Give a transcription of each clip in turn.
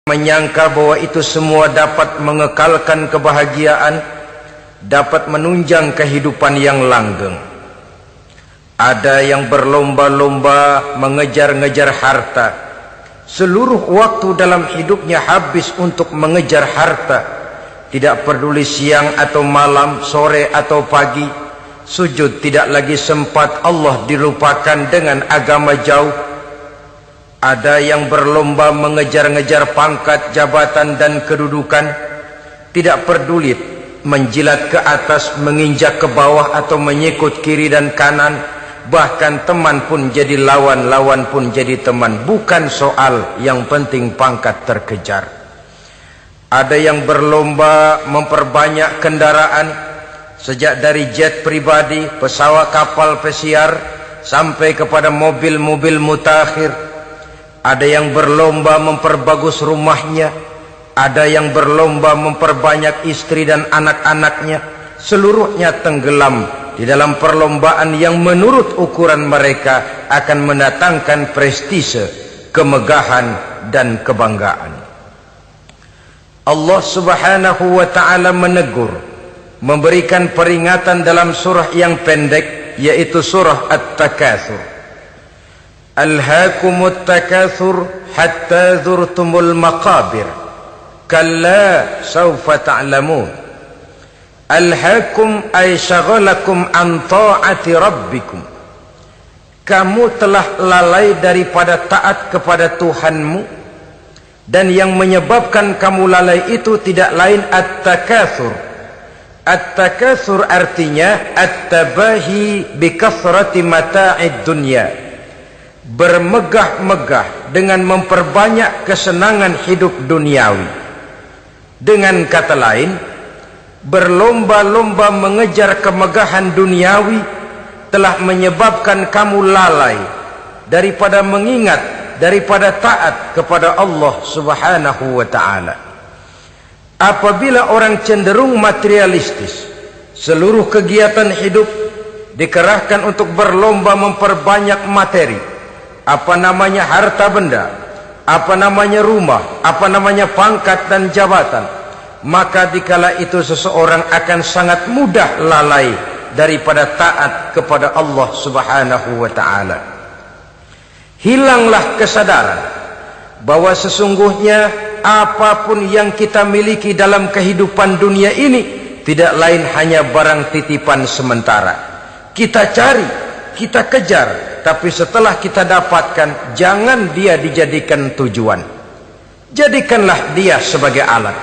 menyangka bahwa itu semua dapat mengekalkan kebahagiaan, dapat menunjang kehidupan yang langgeng. Ada yang berlomba-lomba mengejar-ngejar harta. Seluruh waktu dalam hidupnya habis untuk mengejar harta. Tidak peduli siang atau malam, sore atau pagi. Sujud tidak lagi sempat, Allah dilupakan dengan agama jauh. Ada yang berlomba mengejar-ngejar pangkat, jabatan dan kedudukan. Tidak peduli menjilat ke atas, menginjak ke bawah atau menyikut kiri dan kanan. Bahkan teman pun jadi lawan, lawan pun jadi teman. Bukan soal, yang penting pangkat terkejar. Ada yang berlomba memperbanyak kendaraan, sejak dari jet pribadi, pesawat kapal pesiar, sampai kepada mobil-mobil mutakhir. Ada yang berlomba memperbagus rumahnya, ada yang berlomba memperbanyak istri dan anak-anaknya. Seluruhnya tenggelam di dalam perlombaan yang menurut ukuran mereka akan mendatangkan prestise, kemegahan dan kebanggaan. Allah Subhanahu wa ta'ala menegur, memberikan peringatan dalam surah yang pendek, yaitu surah At-Takatsur. Alhaakumut takatsur hatta zurtumul maqabir kalla sawfa ta'lamun. Alhaakum ay syagalakum an ta'ati rabbikum. Kamu telah lalai daripada taat kepada Tuhanmu, dan yang menyebabkan kamu lalai itu tidak lain at-takatsur. At-takatsur artinya at-tabahi bi kathrati mata'id dunya. Bermegah-megah dengan memperbanyak kesenangan hidup duniawi. Dengan kata lain, berlomba-lomba mengejar kemegahan duniawi telah menyebabkan kamu lalai daripada mengingat, daripada taat kepada Allah Subhanahu wa ta'ala. Apabila orang cenderung materialistis, seluruh kegiatan hidup dikerahkan untuk berlomba memperbanyak materi. Apa namanya harta benda, apa namanya rumah, apa namanya pangkat dan jabatan. Maka dikala itu seseorang akan sangat mudah lalai daripada taat kepada Allah Subhanahu wa ta'ala. Hilanglah kesadaran bahwa sesungguhnya apapun yang kita miliki dalam kehidupan dunia ini tidak lain hanya barang titipan sementara. Kita cari, kita kejar, tapi setelah kita dapatkan, jangan dia dijadikan tujuan. Jadikanlah dia sebagai alat.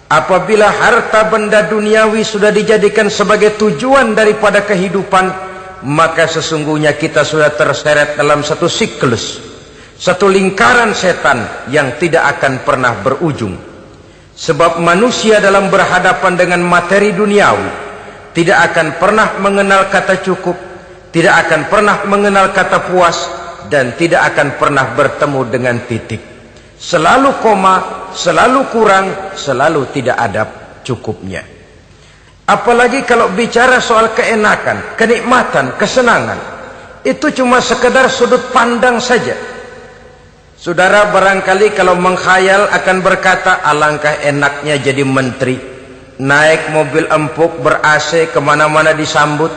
Apabila harta benda duniawi sudah dijadikan sebagai tujuan daripada kehidupan, maka sesungguhnya kita sudah terseret dalam satu siklus, satu lingkaran setan yang tidak akan pernah berujung. Sebab manusia dalam berhadapan dengan materi duniawi tidak akan pernah mengenal kata cukup, tidak akan pernah mengenal kata puas, dan tidak akan pernah bertemu dengan titik. Selalu koma, selalu kurang, selalu tidak ada cukupnya. Apalagi kalau bicara soal keenakan, kenikmatan, kesenangan, itu cuma sekedar sudut pandang saja. Saudara barangkali kalau menghayal akan berkata, alangkah enaknya jadi menteri, naik mobil empuk ber-AC kemana-mana disambut.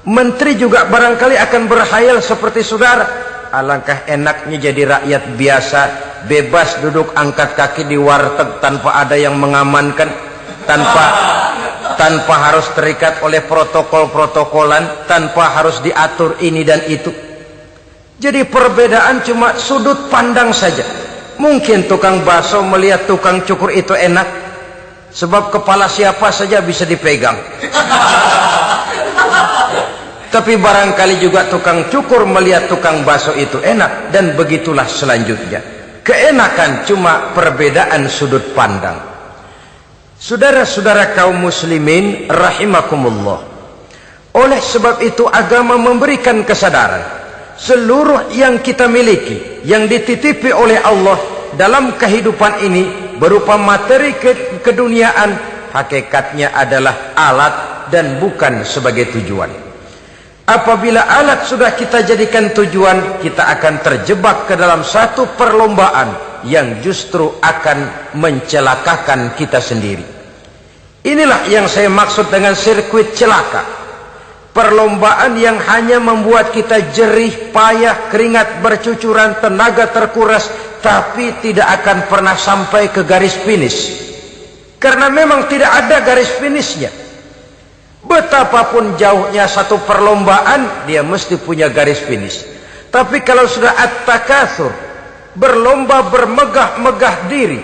Menteri juga barangkali akan berhayal seperti saudara, alangkah enaknya jadi rakyat biasa, bebas duduk angkat kaki di warteg tanpa ada yang mengamankan, tanpa harus terikat oleh protokol-protokolan, tanpa harus diatur ini dan itu. Jadi perbedaan cuma sudut pandang saja. Mungkin tukang bakso melihat tukang cukur itu enak, sebab kepala siapa saja bisa dipegang. Tapi barangkali juga tukang cukur melihat tukang bakso itu enak, dan begitulah selanjutnya. Keenakan cuma perbedaan sudut pandang. Saudara-saudara kaum muslimin rahimakumullah. Oleh sebab itu agama memberikan kesadaran, seluruh yang kita miliki, yang dititipi oleh Allah dalam kehidupan ini berupa materi keduniaan, hakikatnya adalah alat dan bukan sebagai tujuan. Apabila alat sudah kita jadikan tujuan, kita akan terjebak ke dalam satu perlombaan yang justru akan mencelakakan kita sendiri. Inilah yang saya maksud dengan sirkuit celaka. Perlombaan yang hanya membuat kita jerih, payah, keringat bercucuran, tenaga terkuras, tapi tidak akan pernah sampai ke garis finish. Karena memang tidak ada garis finishnya. Betapapun jauhnya satu perlombaan, dia mesti punya garis finish. Tapi kalau sudah at-takatsur, berlomba bermegah-megah diri,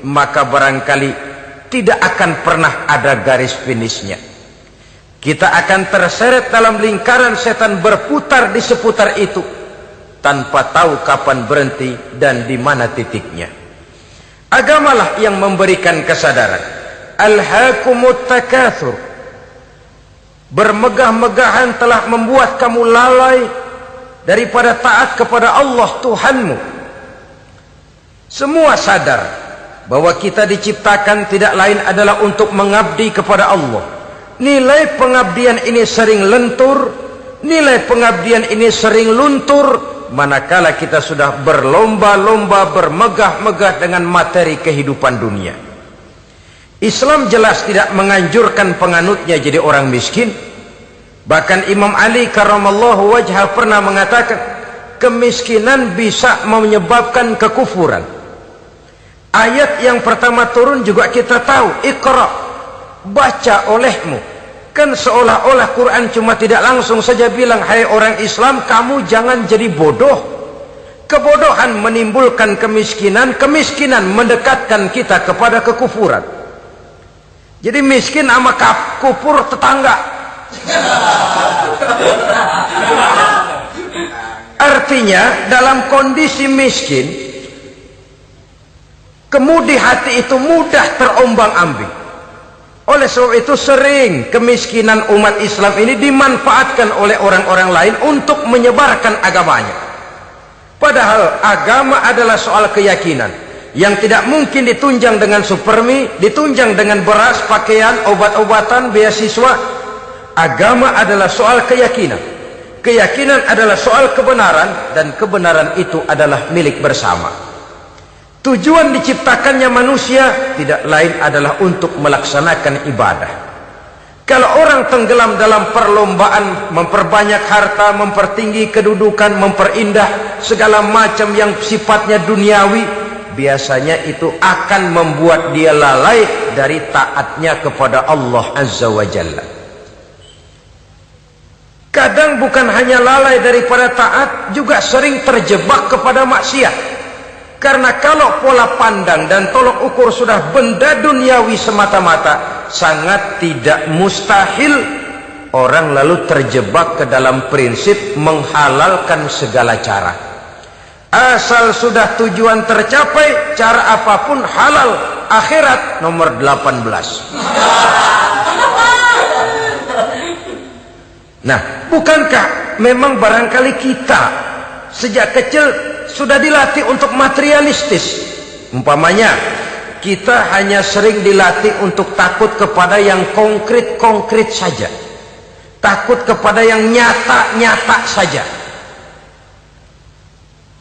maka barangkali tidak akan pernah ada garis finishnya. Kita akan terseret dalam lingkaran setan, berputar di seputar itu tanpa tahu kapan berhenti dan di mana titiknya. Agamalah yang memberikan kesadaran. Alhaakumut takatsur. Bermegah-megahan telah membuat kamu lalai daripada taat kepada Allah Tuhanmu. Semua sadar bahwa kita diciptakan tidak lain adalah untuk mengabdi kepada Allah. Nilai pengabdian ini sering lentur, nilai pengabdian ini sering luntur, manakala kita sudah berlomba-lomba, bermegah-megah dengan materi kehidupan dunia. Islam jelas tidak menganjurkan penganutnya jadi orang miskin. Bahkan Imam Ali karramallahu wajhah pernah mengatakan, kemiskinan bisa menyebabkan kekufuran. Ayat yang pertama turun juga kita tahu, Iqra, baca olehmu. Kan seolah-olah Quran cuma tidak langsung saja bilang, hai orang Islam, kamu jangan jadi bodoh. Kebodohan menimbulkan kemiskinan, kemiskinan mendekatkan kita kepada kekufuran. Jadi miskin sama kufur tetangga. Artinya dalam kondisi miskin, kemudi hati itu mudah terombang-ambing. Oleh sebab itu sering kemiskinan umat Islam ini dimanfaatkan oleh orang-orang lain untuk menyebarkan agamanya. Padahal agama adalah soal keyakinan yang tidak mungkin ditunjang dengan supermi, ditunjang dengan beras, pakaian, obat-obatan, beasiswa. Agama adalah soal keyakinan. Keyakinan adalah soal kebenaran, dan kebenaran itu adalah milik bersama. Tujuan diciptakannya manusia tidak lain adalah untuk melaksanakan ibadah. Kalau orang tenggelam dalam perlombaan memperbanyak harta, mempertinggi kedudukan, memperindah segala macam yang sifatnya duniawi, biasanya itu akan membuat dia lalai dari taatnya kepada Allah Azza wa Jalla. Kadang bukan hanya lalai daripada taat, juga sering terjebak kepada maksiat. Karena kalau pola pandang dan tolok ukur sudah benda duniawi semata-mata, sangat tidak mustahil orang lalu terjebak ke dalam prinsip menghalalkan segala cara. Asal sudah tujuan tercapai, cara apapun halal. Akhirat nomor 18. Nah, bukankah memang barangkali kita sejak kecil sudah dilatih untuk materialistis? Umpamanya kita hanya sering dilatih untuk takut kepada yang konkret-konkret saja, takut kepada yang nyata-nyata saja.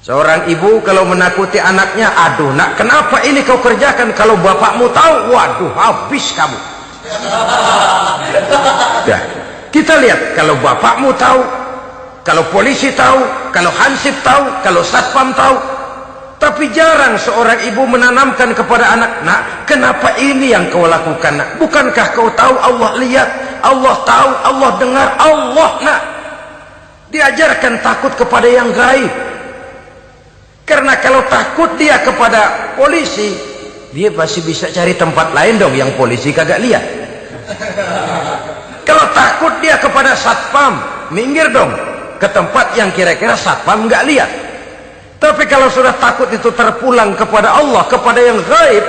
Seorang ibu kalau menakuti anaknya, aduh nak, kenapa ini kau kerjakan? Kalau bapakmu tahu, waduh, habis kamu. Ya, kita lihat, kalau bapakmu tahu, kalau polisi tahu, kalau hansip tahu, kalau satpam tahu. Tapi jarang seorang ibu menanamkan kepada anak, nak, kenapa ini yang kau lakukan, nak? Bukankah kau tahu Allah lihat, Allah tahu, Allah dengar, Allah, nak? Diajarkan takut kepada yang gaib. Karena kalau takut dia kepada polisi, dia pasti bisa cari tempat lain dong yang polisi kagak lihat. Kalau takut dia kepada satpam, minggir dong ke tempat yang kira-kira satpam nggak lihat. Tapi kalau sudah takut itu terpulang kepada Allah, kepada yang gaib,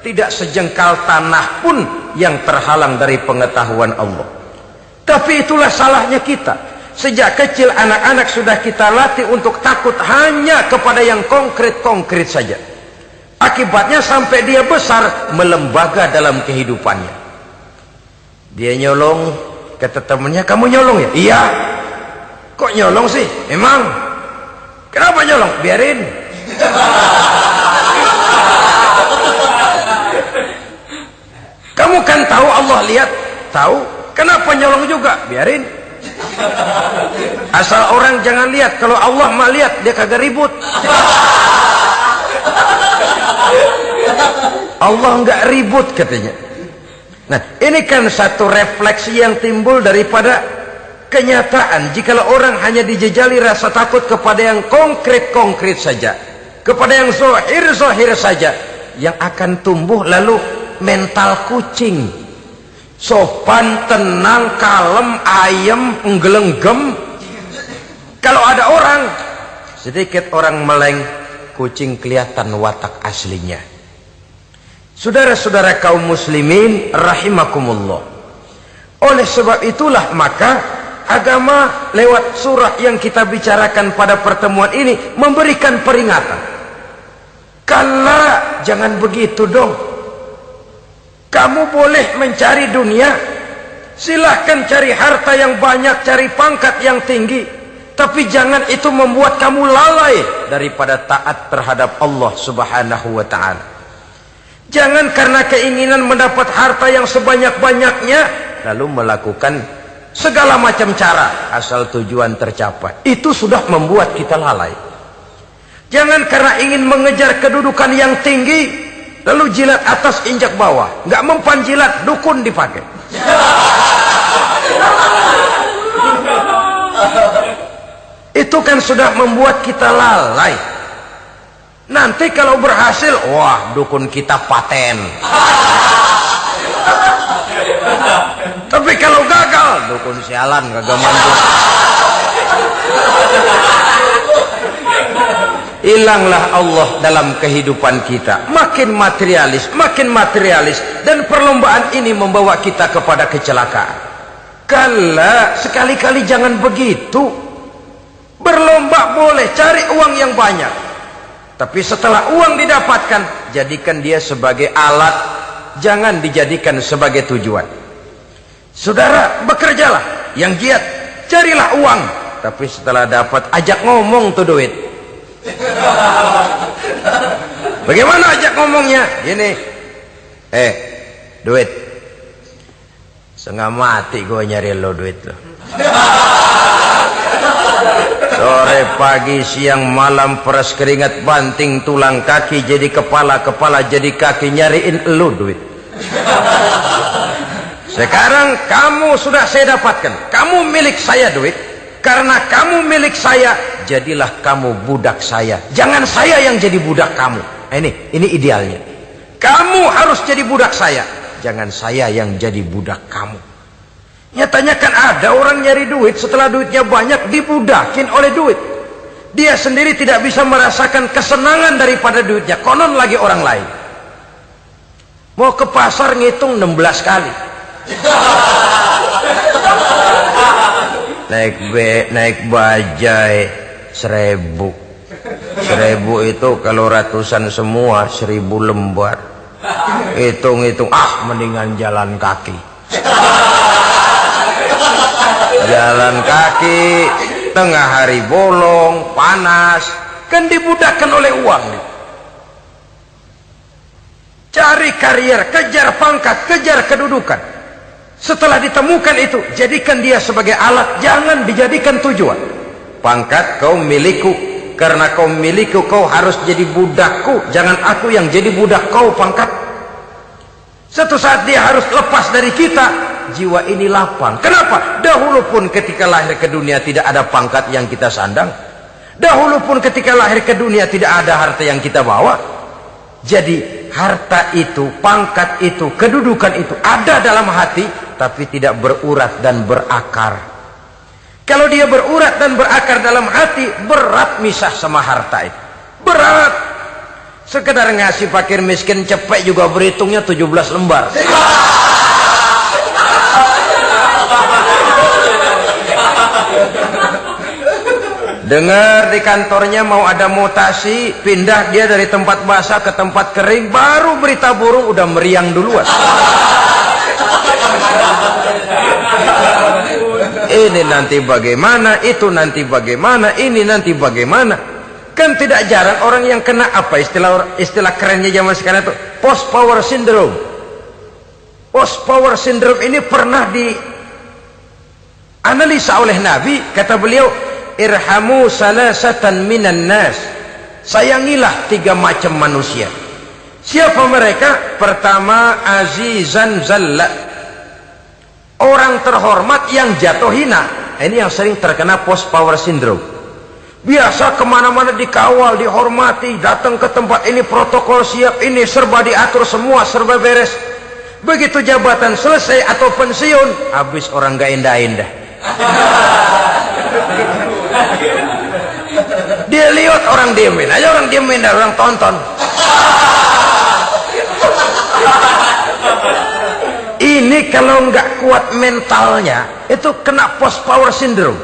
tidak sejengkal tanah pun yang terhalang dari pengetahuan Allah. Tapi itulah salahnya kita. Sejak kecil anak-anak sudah kita latih untuk takut hanya kepada yang konkret-konkret saja. Akibatnya sampai dia besar melembaga dalam kehidupannya. Dia nyolong, kata temannya, kamu nyolong ya? Iya. Kok nyolong sih? Emang? Kenapa nyolong? Biarin. Kamu kan tahu Allah lihat, tahu. Kenapa nyolong juga? Biarin. Asal orang jangan lihat. Kalau Allah mah lihat, dia kagak ribut. Allah enggak ribut katanya. Nah, ini kan satu refleksi yang timbul daripada kenyataan. Jikalau orang hanya dijejali rasa takut kepada yang konkret-konkret saja, kepada yang zahir-zahir saja, yang akan tumbuh lalu mental kucing. Sopan, tenang, kalem, ayem, nggelenggem. Kalau ada orang, sedikit orang meleng, kucing kelihatan watak aslinya. Saudara-saudara kaum muslimin rahimakumullah. Oleh sebab itulah maka agama lewat surah yang kita bicarakan pada pertemuan ini memberikan peringatan. Kala, jangan begitu dong. Kamu boleh mencari dunia, silahkan cari harta yang banyak, cari pangkat yang tinggi, tapi jangan itu membuat kamu lalai daripada taat terhadap Allah subhanahu wa ta'ala. Jangan karena keinginan mendapat harta yang sebanyak-banyaknya lalu melakukan segala macam cara asal tujuan tercapai. Itu sudah membuat kita lalai. Jangan karena ingin mengejar kedudukan yang tinggi lalu jilat atas injak bawah, nggak mempan jilat, dukun dipakai. Itu kan sudah membuat kita lalai. Nanti kalau berhasil, wah dukun kita paten. Tapi kalau gagal, dukun sialan kagak mampu. Hilanglah Allah dalam kehidupan kita. Makin materialis, dan perlombaan ini membawa kita kepada kecelakaan. Kala, sekali-kali jangan begitu. Berlomba boleh, cari uang yang banyak, tapi setelah uang didapatkan, jadikan dia sebagai alat, jangan dijadikan sebagai tujuan. Saudara, bekerjalah yang giat, carilah uang, tapi setelah dapat ajak ngomong tuh duit. Bagaimana ajak ngomongnya? Gini, duit, setengah mati gue nyari lo duit lo. Sore, pagi, siang, malam, peras keringat, banting tulang kaki jadi kepala, kepala jadi kaki, nyariin lo duit. Sekarang kamu sudah saya dapatkan, kamu milik saya duit. Karena kamu milik saya, jadilah kamu budak saya. Jangan saya yang jadi budak kamu. Ini idealnya. Kamu harus jadi budak saya, jangan saya yang jadi budak kamu. Nyatanya kan ada orang nyari duit, setelah duitnya banyak dibudakin oleh duit. Dia sendiri tidak bisa merasakan kesenangan daripada duitnya, konon lagi orang lain. Mau ke pasar ngitung 16 kali. Naik bajai 1000. 1000 itu kalau ratusan semua 1000 lembar. Hitung-hitung, mendingan jalan kaki. Jalan kaki tengah hari bolong, panas, kan dibudakkan oleh uang. Cari karier, kejar pangkat, kejar kedudukan. Setelah ditemukan itu, jadikan dia sebagai alat, jangan dijadikan tujuan. Pangkat kau milikku, karena kau milikku kau harus jadi budakku, jangan aku yang jadi budak kau pangkat. Suatu saat dia harus lepas dari kita, jiwa ini lapang. Kenapa? Dahulu pun ketika lahir ke dunia tidak ada pangkat yang kita sandang. Dahulu pun ketika lahir ke dunia tidak ada harta yang kita bawa. Jadi harta itu, pangkat itu, kedudukan itu ada dalam hati, tapi tidak berurat dan berakar. Kalau dia berurat dan berakar dalam hati, berat misah sama harta itu. Berat. Sekedar ngasih fakir miskin cepet juga berhitungnya 17 lembar. Dengar di kantornya mau ada mutasi, pindah dia dari tempat basah ke tempat kering, baru berita burung udah meriang duluan. Ini nanti bagaimana, itu nanti bagaimana, ini nanti bagaimana. Kan tidak jarang orang yang kena apa istilah kerennya zaman sekarang itu, post power syndrome. Post power syndrome ini pernah dianalisa oleh Nabi. Kata beliau, irhamu salasatan minan nas, sayangilah 3 macam manusia. Siapa mereka? Pertama, azizan zalla, orang terhormat yang jatuh hina. Ini yang sering terkena post power syndrome. Biasa kemana-mana dikawal, dihormati, datang ke tempat ini protokol siap, ini serba diatur semua, serba beres. Begitu jabatan selesai atau pensiun, habis orang gak indah-indah. Dia lihat orang diemin aja, orang diemin dan orang tonton. Ini kalau nggak kuat mentalnya, itu kena post power syndrome.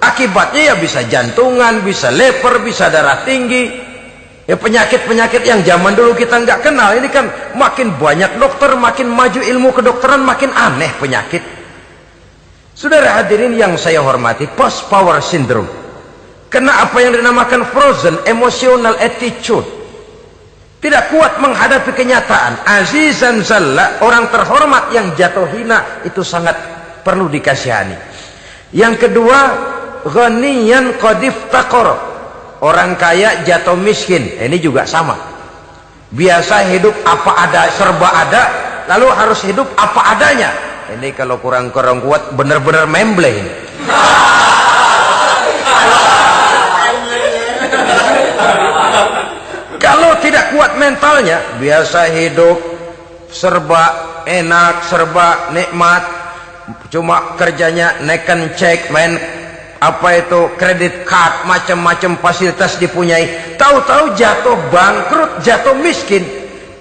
Akibatnya ya bisa jantungan, bisa leper, bisa darah tinggi. Ya penyakit-penyakit yang zaman dulu kita nggak kenal. Ini kan makin banyak dokter, makin maju ilmu kedokteran, makin aneh penyakit. Saudara hadirin yang saya hormati, post power syndrome kena apa yang dinamakan frozen emotional attitude. Tidak kuat menghadapi kenyataan. Azizan zalla, orang terhormat yang jatuh hina, itu sangat perlu dikasihani. Yang kedua, ghaniyan qad iftaqara, orang kaya jatuh miskin. Ini juga sama. Biasa hidup apa ada, serba ada, lalu harus hidup apa adanya. Ini kalau kurang-kurang kuat benar-benar memble ini. Kalau tidak kuat mentalnya, biasa hidup serba enak, serba nikmat, cuma kerjanya neken cek, main apa itu kredit card, macam-macam fasilitas dipunyai, tahu-tahu jatuh bangkrut, jatuh miskin.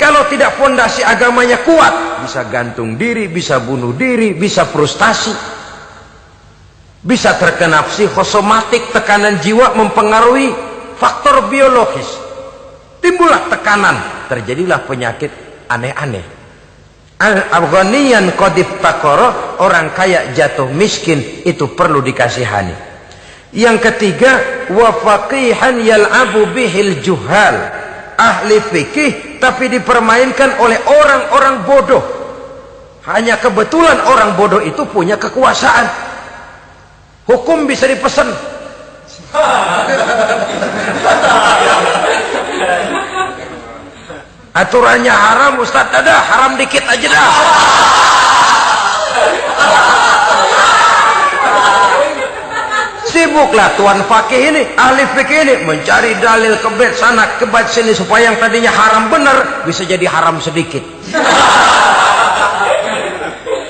Kalau tidak fondasi agamanya kuat, bisa gantung diri, bisa bunuh diri, bisa frustasi, bisa terkena psikosomatik, tekanan jiwa mempengaruhi faktor biologis, timbullah tekanan, terjadilah penyakit aneh-aneh. Al-ghaniyan qad iftaqara, orang kaya jatuh miskin, itu perlu dikasihani. Yang ketiga, wa faqihan yal'abu bihil juhal, ahli fikih tapi dipermainkan oleh orang-orang bodoh. Hanya kebetulan orang bodoh itu punya kekuasaan. Hukum bisa dipesan. Aturannya haram, Ustaz, ada haram dikit aja dah. Sibuklah tuan fakih ini, ahli fikih ini mencari dalil kebet sana kebet sini supaya yang tadinya haram benar bisa jadi haram sedikit.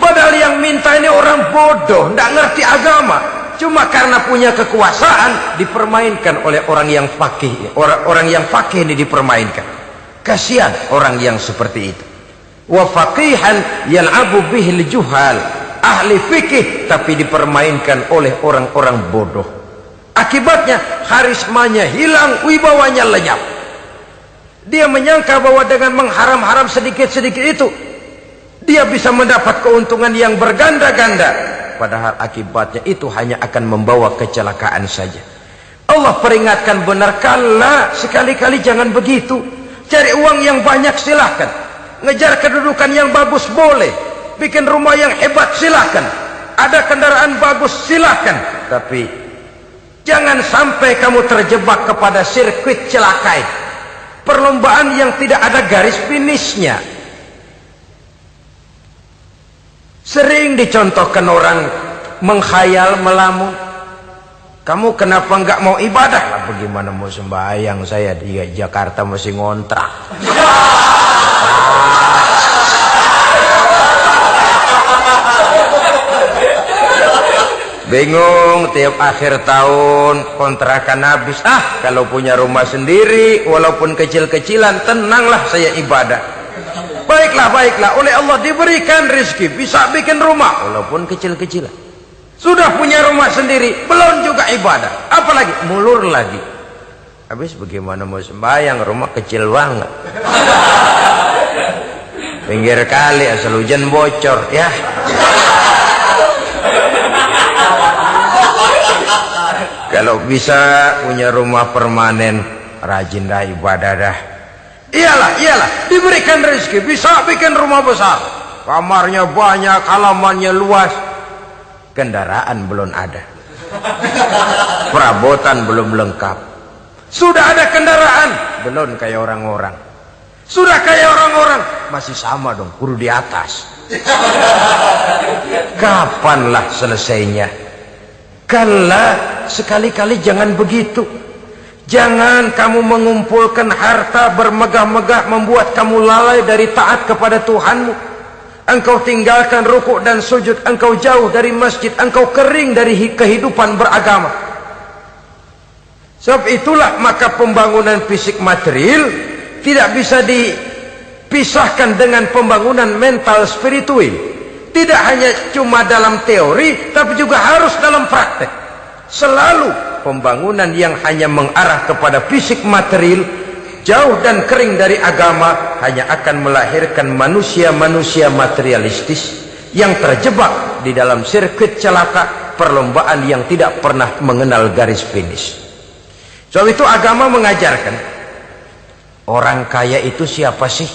Padahal yang minta ini orang bodoh, tidak ngerti agama, cuma karena punya kekuasaan dipermainkan oleh orang yang fakih. Orang yang fakih ini dipermainkan. Kasihan orang yang seperti itu. Wa faqihan yal'abu bihil juhal, ahli fikih tapi dipermainkan oleh orang-orang bodoh. Akibatnya karismanya hilang, wibawanya lenyap. Dia menyangka bahwa dengan mengharam-haram sedikit-sedikit itu dia bisa mendapat keuntungan yang berganda-ganda, padahal akibatnya itu hanya akan membawa kecelakaan saja. Allah peringatkan benar, kala, sekali-kali jangan begitu. Cari uang yang banyak silahkan, ngejar kedudukan yang bagus boleh, bikin rumah yang hebat silahkan, ada kendaraan bagus silahkan, tapi jangan sampai kamu terjebak kepada sirkuit celakai, perlombaan yang tidak ada garis finishnya. Sering dicontohkan orang menghayal, melamun, kamu kenapa nggak mau ibadah? Lah, bagaimana mau sembahyang, saya di Jakarta masih ngontrak. Bingung, tiap akhir tahun kontrakan habis. Kalau punya rumah sendiri walaupun kecil-kecilan, tenanglah saya ibadah. Baiklah, oleh Allah diberikan rezeki, bisa bikin rumah walaupun kecil-kecilan. Sudah punya rumah sendiri, belum juga ibadah, apalagi mulur lagi. Habis bagaimana mau sembahyang, rumah kecil banget, pinggir kali, asal hujan bocor ya. Kalau bisa punya rumah permanen, rajin dah ibadah dah. Iyalah, diberikan rezeki, bisa bikin rumah besar, kamarnya banyak, halamannya luas. Kendaraan belum ada, perabotan belum lengkap. Sudah ada kendaraan, belum kayak orang-orang. Sudah kayak orang-orang, masih sama dong, kudu di atas. Kapanlah selesainya? Kala, sekali-kali jangan begitu. Jangan kamu mengumpulkan harta bermegah-megah membuat kamu lalai dari taat kepada Tuhanmu. Engkau tinggalkan rukuk dan sujud, engkau jauh dari masjid, engkau kering dari kehidupan beragama. Sebab itulah maka pembangunan fisik material tidak bisa dipisahkan dengan pembangunan mental spiritual. Tidak hanya cuma dalam teori, tapi juga harus dalam praktek. Selalu pembangunan yang hanya mengarah kepada fisik material, jauh dan kering dari agama, hanya akan melahirkan manusia-manusia materialistis yang terjebak di dalam sirkuit celaka perlombaan yang tidak pernah mengenal garis finish. Sebab itu agama mengajarkan, orang kaya itu siapa sih?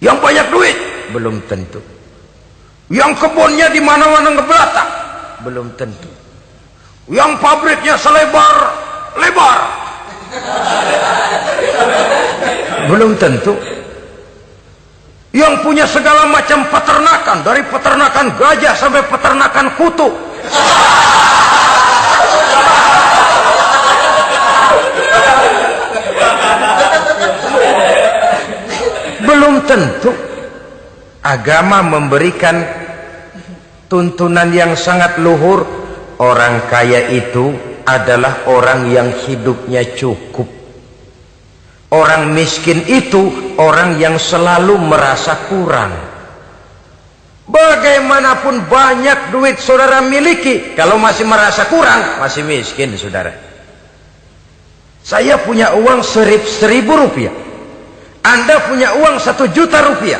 Yang banyak duit? Belum tentu. Yang kebunnya di mana-mana ngebelatak? Belum tentu. Yang pabriknya selebar-lebar? Belum tentu. Yang punya segala macam peternakan, dari peternakan gajah sampai peternakan kutu? Belum tentu. Agama memberikan tuntunan yang sangat luhur. Orang kaya itu adalah orang yang hidupnya cukup. Orang miskin itu orang yang selalu merasa kurang. Bagaimanapun banyak duit saudara miliki, kalau masih merasa kurang, masih miskin saudara. Saya punya uang 1.000 rupiah, Anda punya uang 1 juta rupiah.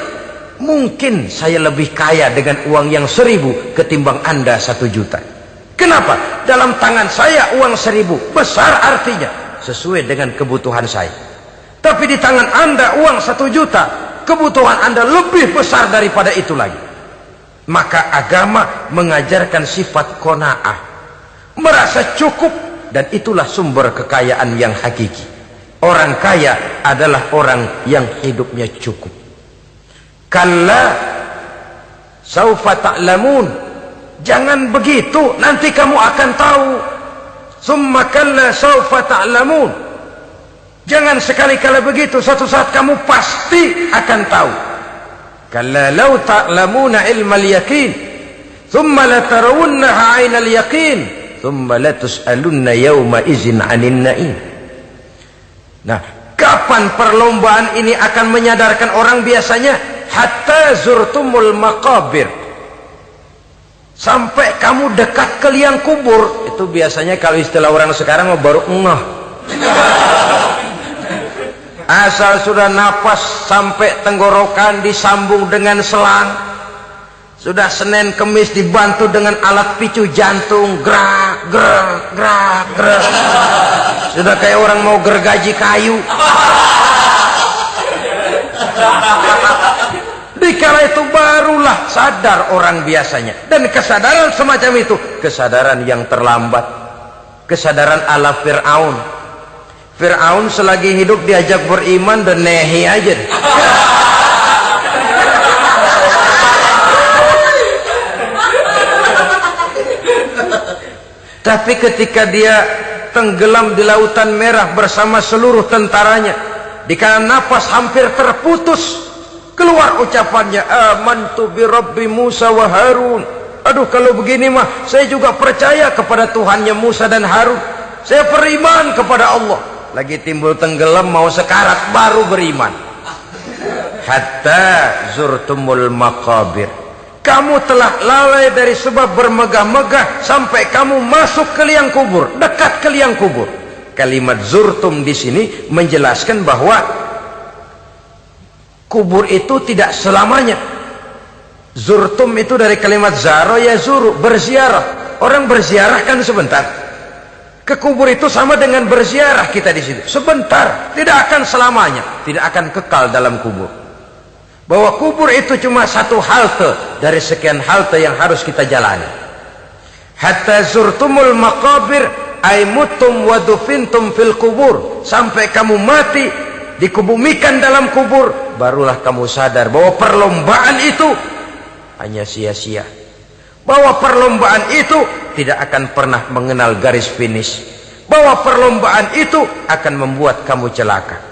Mungkin saya lebih kaya dengan uang yang 1.000 ketimbang Anda 1 juta. Kenapa? Dalam tangan saya uang 1.000 besar, artinya sesuai dengan kebutuhan saya. Tapi di tangan Anda uang 1 juta, kebutuhan Anda lebih besar daripada itu lagi. Maka agama mengajarkan sifat qanaah, merasa cukup, dan itulah sumber kekayaan yang hakiki. Orang kaya adalah orang yang hidupnya cukup. Kalla saufa ta'lamun. Jangan begitu, nanti kamu akan tahu. Summa kalla saufa ta'lamun. Jangan sekali-kali begitu, suatu saat kamu pasti akan tahu. Kalla law ta'lamuna ilmal yaqin, thumma latarawunnaha 'ainal yaqin, thumma latus'alunna yawma idzin 'anin na'im. Nah, kapan perlombaan ini akan menyadarkan orang biasanya? Hatta zurtumul maqabir. Sampai kamu dekat ke liang kubur. Itu biasanya kalau istilah orang sekarang baru ngeh. Asal sudah napas sampai tenggorokan disambung dengan selang, sudah Senin Kemis dibantu dengan alat picu jantung, gerak gerak gerak gerak, sudah kayak orang mau gergaji kayu. Dikala itu barulah sadar orang biasanya. Dan kesadaran semacam itu, kesadaran yang terlambat. Kesadaran ala Fir'aun. Fir'aun selagi hidup diajak beriman dan nehi aja. Tapi ketika dia tenggelam di lautan merah bersama seluruh tentaranya, dikala napas hampir terputus, keluar ucapannya, amantu bi Rabbi Musa wa Harun. Aduh, kalau begini mah saya juga percaya kepada Tuhannya Musa dan Harun. Saya beriman kepada Allah. Lagi timbul tenggelam mau sekarat baru beriman. Hatta zurtumul maqabir. Kamu telah lalai dari sebab bermegah-megah sampai kamu masuk ke liang kubur, dekat ke liang kubur. Kalimat zurtum di sini menjelaskan bahwa kubur itu tidak selamanya. Zurtum itu dari kalimat zaro ya zuru, berziarah. Orang berziarah kan sebentar. Ke kubur itu sama dengan berziarah kita di situ. Sebentar, tidak akan selamanya, tidak akan kekal dalam kubur. bahwa kubur itu cuma satu halte dari sekian halte yang harus kita jalani. Hatta zurtumul maqabir ay mutum wa dufintum fil kubur, sampai kamu mati dikubumikan dalam kubur, barulah kamu sadar bahwa perlombaan itu hanya sia-sia, bahwa perlombaan itu tidak akan pernah mengenal garis finish, bahwa perlombaan itu akan membuat kamu celaka.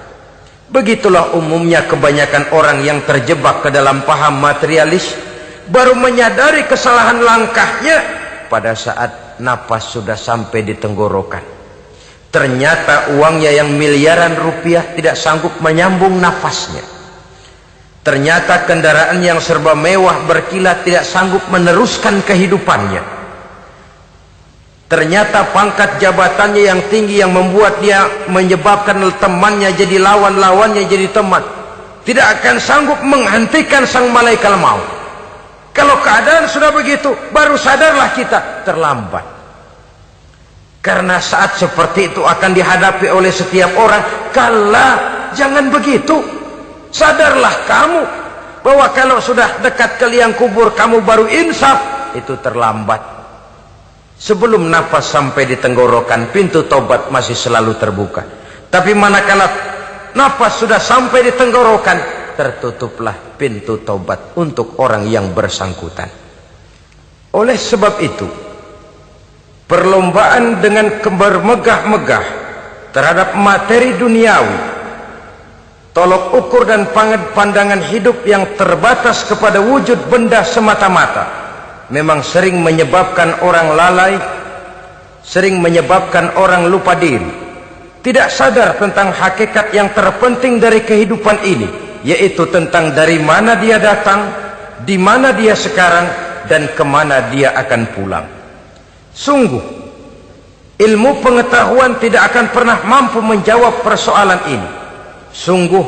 Begitulah umumnya kebanyakan orang yang terjebak ke dalam paham materialis, baru menyadari kesalahan langkahnya pada saat napas sudah sampai di tenggorokan. Ternyata uangnya yang miliaran rupiah tidak sanggup menyambung nafasnya. Ternyata kendaraan yang serba mewah berkilat tidak sanggup meneruskan kehidupannya. Ternyata pangkat jabatannya yang tinggi yang membuat dia menyebabkan temannya jadi lawan, lawannya jadi teman, tidak akan sanggup menghentikan sang malaikat maut. Kalau keadaan sudah begitu, baru sadarlah kita terlambat. Karena saat seperti itu akan dihadapi oleh setiap orang. Kala, jangan begitu. Sadarlah kamu bahwa kalau sudah dekat ke liang kubur kamu baru insaf, itu terlambat. Sebelum nafas sampai di tenggorokan, pintu tobat masih selalu terbuka. Tapi manakala nafas sudah sampai di tenggorokan, tertutuplah pintu tobat untuk orang yang bersangkutan. Oleh sebab itu, perlombaan dengan bermegah-megah terhadap materi duniawi, tolok ukur dan pandangan hidup yang terbatas kepada wujud benda semata-mata, memang sering menyebabkan orang lalai, sering menyebabkan orang lupa diri, tidak sadar tentang hakikat yang terpenting dari kehidupan ini, yaitu tentang dari mana dia datang, di mana dia sekarang, dan kemana dia akan pulang. Sungguh, ilmu pengetahuan tidak akan pernah mampu menjawab persoalan ini. Sungguh,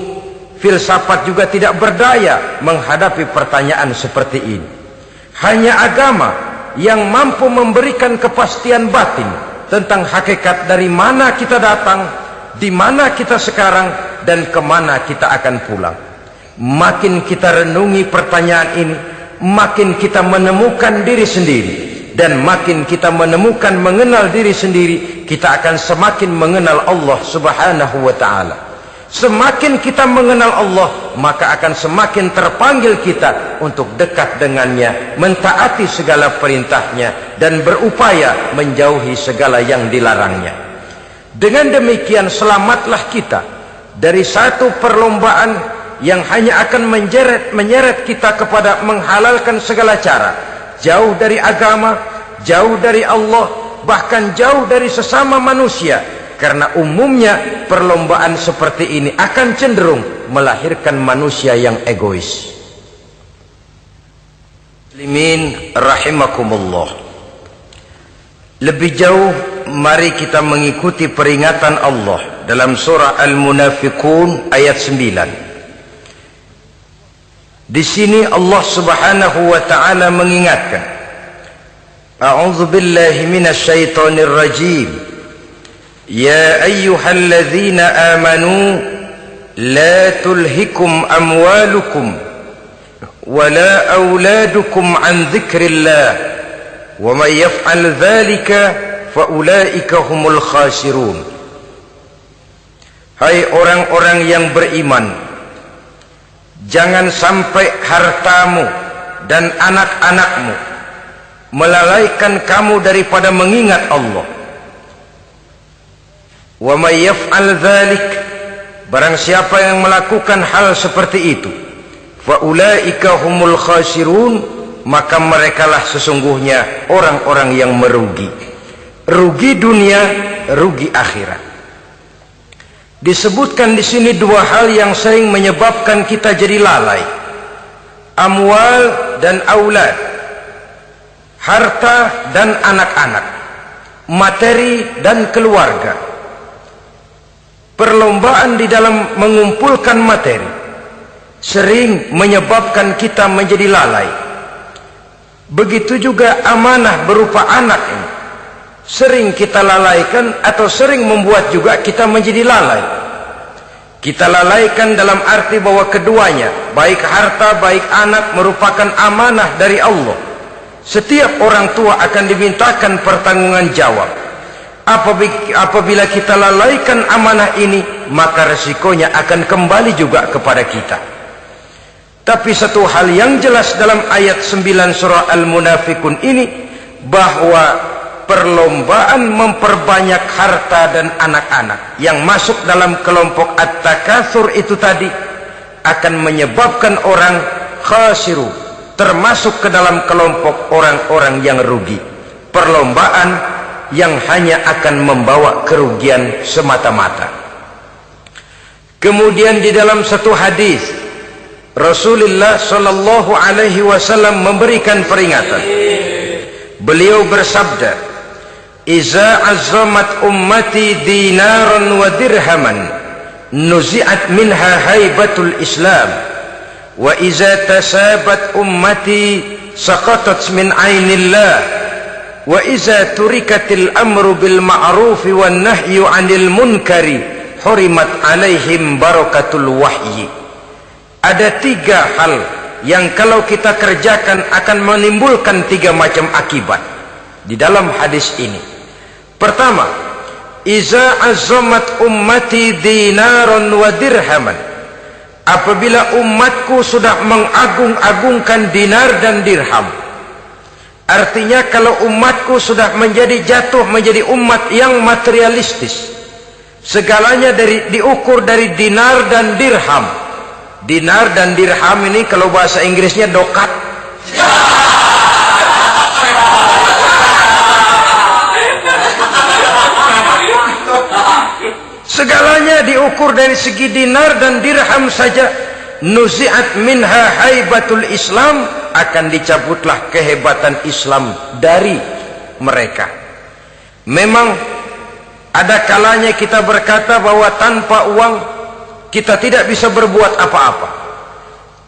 filsafat juga tidak berdaya menghadapi pertanyaan seperti ini. Hanya agama yang mampu memberikan kepastian batin tentang hakikat dari mana kita datang, di mana kita sekarang, dan kemana kita akan pulang. Makin kita renungi pertanyaan ini, makin kita menemukan diri sendiri, dan makin kita menemukan mengenal diri sendiri, kita akan semakin mengenal Allah Subhanahu wa ta'ala. Semakin kita mengenal Allah, maka akan semakin terpanggil kita untuk dekat dengannya, mentaati segala perintahnya, dan berupaya menjauhi segala yang dilarangnya. Dengan demikian selamatlah kita dari satu perlombaan yang hanya akan menyeret kita kepada menghalalkan segala cara, jauh dari agama, jauh dari Allah, bahkan jauh dari sesama manusia. Karena umumnya perlombaan seperti ini akan cenderung melahirkan manusia yang egois. Muslimin rahimakumullah. Lebih jauh, mari kita mengikuti peringatan Allah dalam surah Al-Munafiqun ayat 9. Di sini Allah Subhanahu wa taala mengingatkan, A'udzu billahi minasy syaithanir rajim. Ya ayyuhalladzina amanu la tulhikum amwalukum wala auladukum an dzikrillah wa may yaf'al dzalika fa ulaika humul khasirun. Hai orang-orang yang beriman, jangan sampai hartamu dan anak-anakmu melalaikan kamu daripada mengingat Allah. Wa may yaf'al dzalik, barang siapa yang melakukan hal seperti itu, fa ulaika humul khasirun, maka merekalah sesungguhnya orang-orang yang merugi. Rugi dunia, rugi akhirat. Disebutkan di sini dua hal yang sering menyebabkan kita jadi lalai. Amwal dan aulad, harta dan anak-anak, materi dan keluarga. Perlombaan di dalam mengumpulkan materi sering menyebabkan kita menjadi lalai. Begitu juga amanah berupa anak ini sering kita lalaikan atau sering membuat juga kita menjadi lalai. Kita lalaikan dalam arti bahwa keduanya, baik harta baik anak, merupakan amanah dari Allah. Setiap orang tua akan dimintakan pertanggungan jawab. Apabila kita lalaikan amanah ini, maka resikonya akan kembali juga kepada kita. Tapi satu hal yang jelas dalam ayat 9 surah Al-Munafikun ini, bahwa perlombaan memperbanyak harta dan anak-anak yang masuk dalam kelompok at-takatsur itu tadi akan menyebabkan orang khasiru, termasuk ke dalam kelompok orang-orang yang rugi. Perlombaan yang hanya akan membawa kerugian semata-mata. Kemudian di dalam satu hadis Rasulullah sallallahu alaihi wasallam memberikan peringatan. Beliau bersabda, "Iza azzamat ummati dinaran wa dirhaman, nuzi'at minha haibatul Islam, wa iza tasabat ummati saqatat min ainillah, wa iza turikatil amru bil ma'rufi wan nahyu 'anil munkari, hurimat 'alaihim barakatul wahyi." Ada tiga hal yang kalau kita kerjakan akan menimbulkan tiga macam akibat di dalam hadis ini. Pertama, iza azzamat ummati dinaran wa dirhaman. Apabila umatku sudah mengagung-agungkan dinar dan dirham, artinya kalau umatku sudah jatuh menjadi umat yang materialistis, segalanya diukur dari dinar dan dirham. Dinar dan dirham ini kalau bahasa Inggrisnya dokat. Segalanya diukur dari segi dinar dan dirham saja. Nuzi'at minha haibatul Islam, akan dicabutlah kehebatan Islam dari mereka. Memang ada kalanya kita berkata bahwa tanpa uang kita tidak bisa berbuat apa-apa.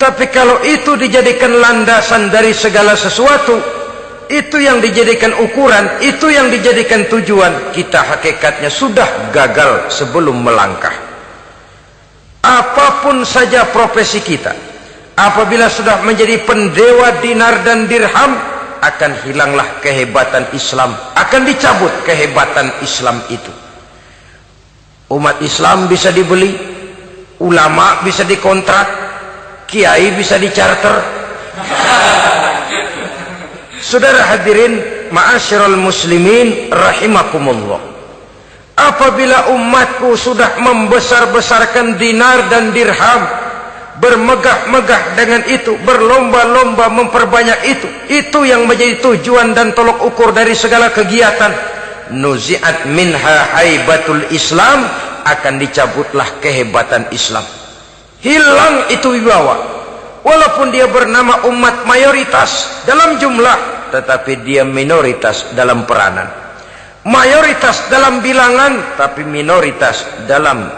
Tapi kalau itu dijadikan landasan dari segala sesuatu, itu yang dijadikan ukuran, itu yang dijadikan tujuan, kita hakikatnya sudah gagal sebelum melangkah. Apapun saja profesi kita, apabila sudah menjadi pendewa dinar dan dirham, akan hilanglah kehebatan Islam, akan dicabut kehebatan Islam itu. Umat Islam bisa dibeli, ulama bisa dikontrak, kiai bisa dicarter. Saudara hadirin ma'asyiral muslimin rahimakumullah, apabila umatku sudah membesar-besarkan dinar dan dirham, bermegah-megah dengan itu, berlomba-lomba memperbanyak itu yang menjadi tujuan dan tolok ukur dari segala kegiatan, nuzi'at minha haibatul Islam, akan dicabutlah kehebatan Islam. Hilang itu wibawa. Walaupun dia bernama umat mayoritas dalam jumlah, tetapi dia minoritas dalam peranan. Mayoritas dalam bilangan, tapi minoritas dalam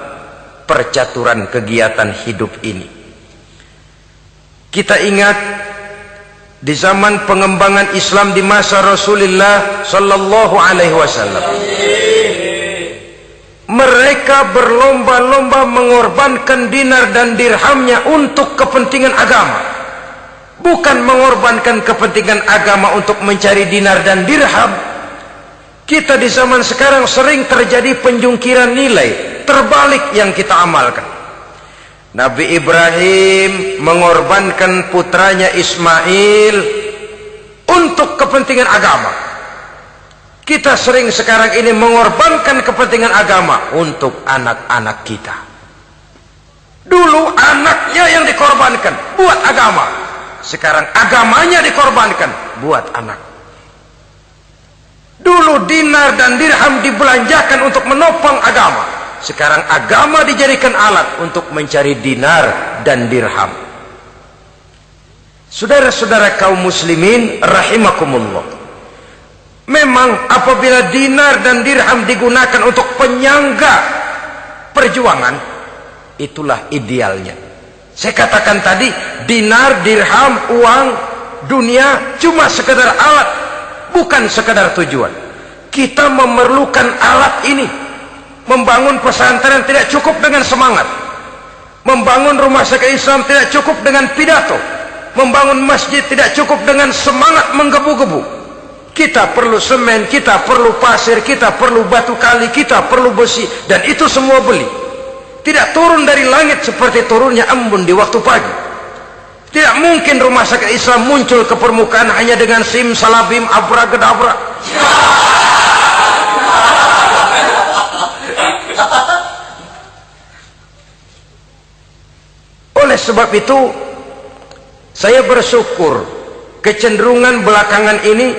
percaturan kegiatan hidup ini. Kita ingat di zaman pengembangan Islam di masa Rasulullah sallallahu alaihi wasallam, mereka berlomba-lomba mengorbankan dinar dan dirhamnya untuk kepentingan agama, bukan mengorbankan kepentingan agama untuk mencari dinar dan dirham. Kita di zaman sekarang sering terjadi penjungkiran nilai, terbalik yang kita amalkan. Nabi Ibrahim mengorbankan putranya Ismail untuk kepentingan agama. Kita sering sekarang ini mengorbankan kepentingan agama untuk anak-anak kita. Dulu anaknya yang dikorbankan buat agama, sekarang agamanya dikorbankan buat anak. Dulu dinar dan dirham dibelanjakan untuk menopang agama, sekarang agama dijadikan alat untuk mencari dinar dan dirham. Saudara-saudara kaum muslimin rahimakumullah, memang apabila dinar dan dirham digunakan untuk penyangga perjuangan, itulah idealnya. Saya katakan tadi, dinar, dirham, uang, dunia cuma sekedar alat, bukan sekedar tujuan. Kita memerlukan alat ini. Membangun pesantren tidak cukup dengan semangat, Membangun rumah sakit Islam tidak cukup dengan pidato. Membangun masjid tidak cukup dengan semangat menggebu-gebu. Kita perlu semen, kita perlu pasir, kita perlu batu kali, kita perlu besi, dan itu semua beli. Tidak turun dari langit seperti turunnya embun di waktu pagi. Tidak mungkin rumah sakit Islam muncul ke permukaan hanya dengan sim salabim abracadabra. Oleh sebab itu, saya bersyukur kecenderungan belakangan ini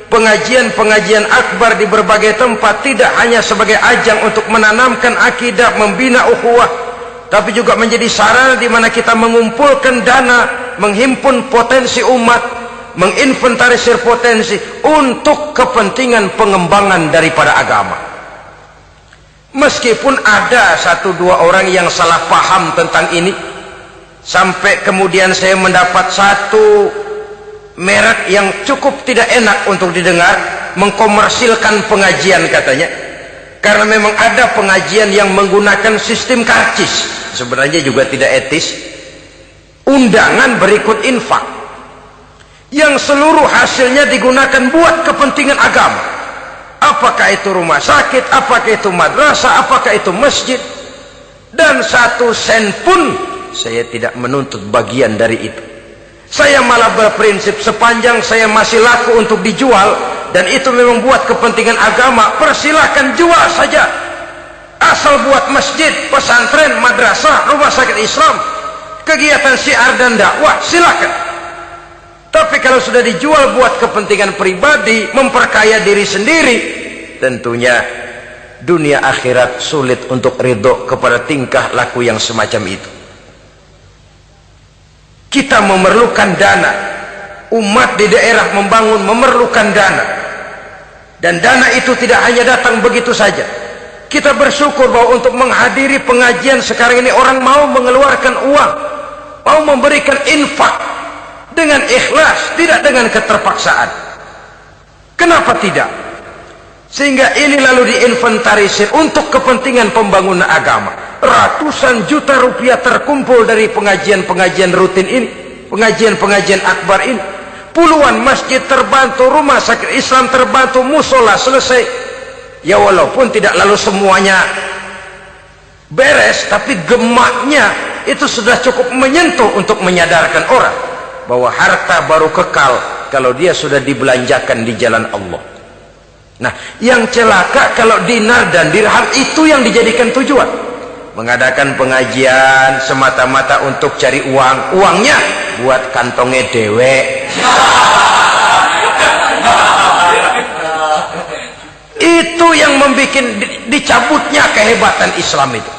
pengajian-pengajian akbar di berbagai tempat tidak hanya sebagai ajang untuk menanamkan akidah, membina ukhuwah, tapi juga menjadi sarana di mana kita mengumpulkan dana, menghimpun potensi umat, menginventarisir potensi untuk kepentingan pengembangan daripada agama. Meskipun ada satu dua orang yang salah paham tentang ini, sampai kemudian saya mendapat satu merek yang cukup tidak enak untuk didengar, mengkomersilkan pengajian katanya, karena memang ada pengajian yang menggunakan sistem karcis, sebenarnya juga tidak etis. Undangan berikut infak yang seluruh hasilnya digunakan buat kepentingan agama, apakah itu rumah sakit, apakah itu madrasah, apakah itu masjid, dan 1 sen pun saya tidak menuntut bagian dari itu. Saya malah berprinsip sepanjang saya masih laku untuk dijual dan itu memang buat kepentingan agama, persilahkan jual saja, asal buat masjid, pesantren, madrasah, rumah sakit Islam, kegiatan syiar dan dakwah, silakan. Tapi kalau sudah dijual buat kepentingan pribadi, memperkaya diri sendiri, tentunya dunia akhirat sulit untuk ridho kepada tingkah laku yang semacam itu. Kita memerlukan dana, umat di daerah membangun memerlukan dana, dan dana itu tidak hanya datang begitu saja. Kita bersyukur bahwa untuk menghadiri pengajian sekarang ini orang mau mengeluarkan uang, mau memberikan infak dengan ikhlas, tidak dengan keterpaksaan. Kenapa tidak? Sehingga ini lalu diinventarisir untuk kepentingan pembangunan agama. Ratusan juta rupiah terkumpul dari pengajian-pengajian rutin ini, pengajian-pengajian akbar ini. Puluhan masjid terbantu, rumah sakit Islam terbantu, musola selesai. Ya walaupun tidak lalu semuanya beres, tapi gemaknya itu sudah cukup menyentuh untuk menyadarkan orang bahwa harta baru kekal kalau dia sudah dibelanjakan di jalan Allah. Nah, yang celaka kalau dinar dan dirham itu yang dijadikan tujuan. Mengadakan pengajian semata-mata untuk cari uang, uangnya buat kantongnya dewe. Itu yang membuat dicabutnya kehebatan Islam itu.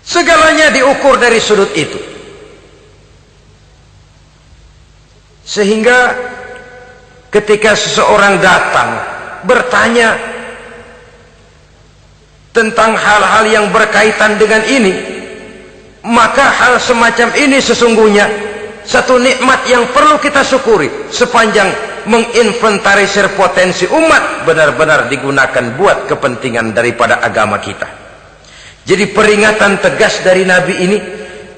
Segalanya diukur dari sudut itu. Sehingga ketika seseorang datang bertanya tentang hal-hal yang berkaitan dengan ini, maka hal semacam ini sesungguhnya satu nikmat yang perlu kita syukuri sepanjang menginventarisir potensi umat benar-benar digunakan buat kepentingan daripada agama kita. Jadi peringatan tegas dari Nabi ini,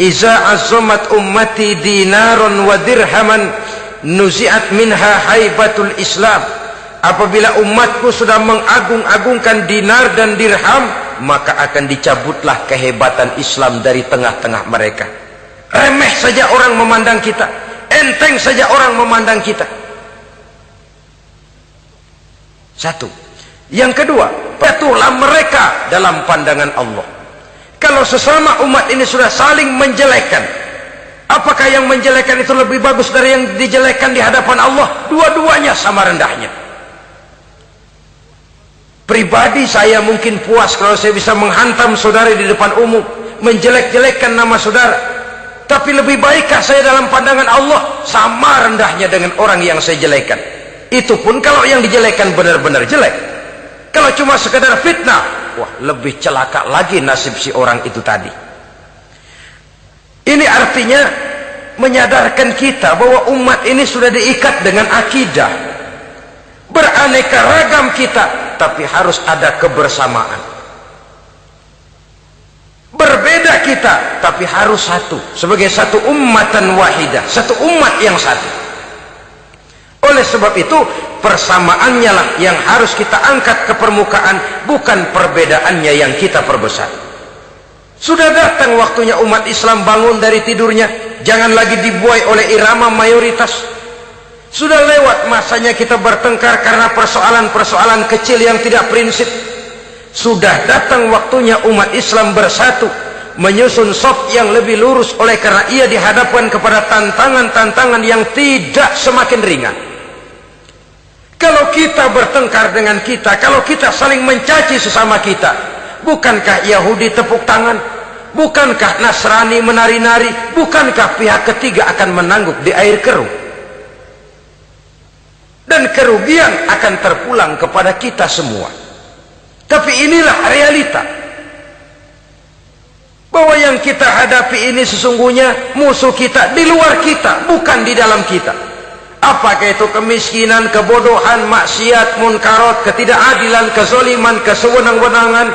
iza azzamat ummati dinaron wa dirhaman nuzi'at minha haibatul Islam. Apabila umatku sudah mengagung-agungkan dinar dan dirham, maka akan dicabutlah kehebatan Islam dari tengah-tengah mereka. Remeh saja orang memandang kita, enteng saja orang memandang kita. Satu. Yang kedua, patuhlah mereka dalam pandangan Allah. Kalau sesama umat ini sudah saling menjelekkan, apakah yang menjelekkan itu lebih bagus dari yang dijelekkan di hadapan Allah? Dua-duanya sama rendahnya. Pribadi saya mungkin puas kalau saya bisa menghantam saudara di depan umum, menjelek-jelekkan nama saudara. Tapi lebih baikkah saya dalam pandangan Allah? Sama rendahnya dengan orang yang saya jelekkan. Itu pun kalau yang dijelekan benar-benar jelek. Kalau cuma sekedar fitnah, wah lebih celaka lagi nasib si orang itu tadi. Ini artinya menyadarkan kita bahwa umat ini sudah diikat dengan akidah. Beraneka ragam kita, tapi harus ada kebersamaan. Berbeda berbeda kita, tapi harus satu, sebagai satu ummatan wahidah, satu umat yang satu. Oleh sebab itu, persamaannya lah yang harus kita angkat ke permukaan, bukan perbedaannya yang kita perbesar. Sudah datang waktunya umat Islam bangun dari tidurnya, jangan lagi dibuai oleh irama mayoritas. Sudah lewat masanya kita bertengkar karena persoalan-persoalan kecil yang tidak prinsip. Sudah datang waktunya umat Islam bersatu, menyusun saf yang lebih lurus, oleh karena ia dihadapkan kepada tantangan-tantangan yang tidak semakin ringan. Kalau kita bertengkar dengan kita, kalau kita saling mencaci sesama kita, bukankah Yahudi tepuk tangan? Bukankah Nasrani menari-nari? Bukankah pihak ketiga akan menangguk di air keruh? Dan kerugian akan terpulang kepada kita semua. Tapi inilah realita, bahwa yang kita hadapi ini sesungguhnya musuh kita di luar kita, bukan di dalam kita. Apakah itu kemiskinan, kebodohan, maksiat, munkarat, ketidakadilan, kezaliman, kesewenang-wenangan,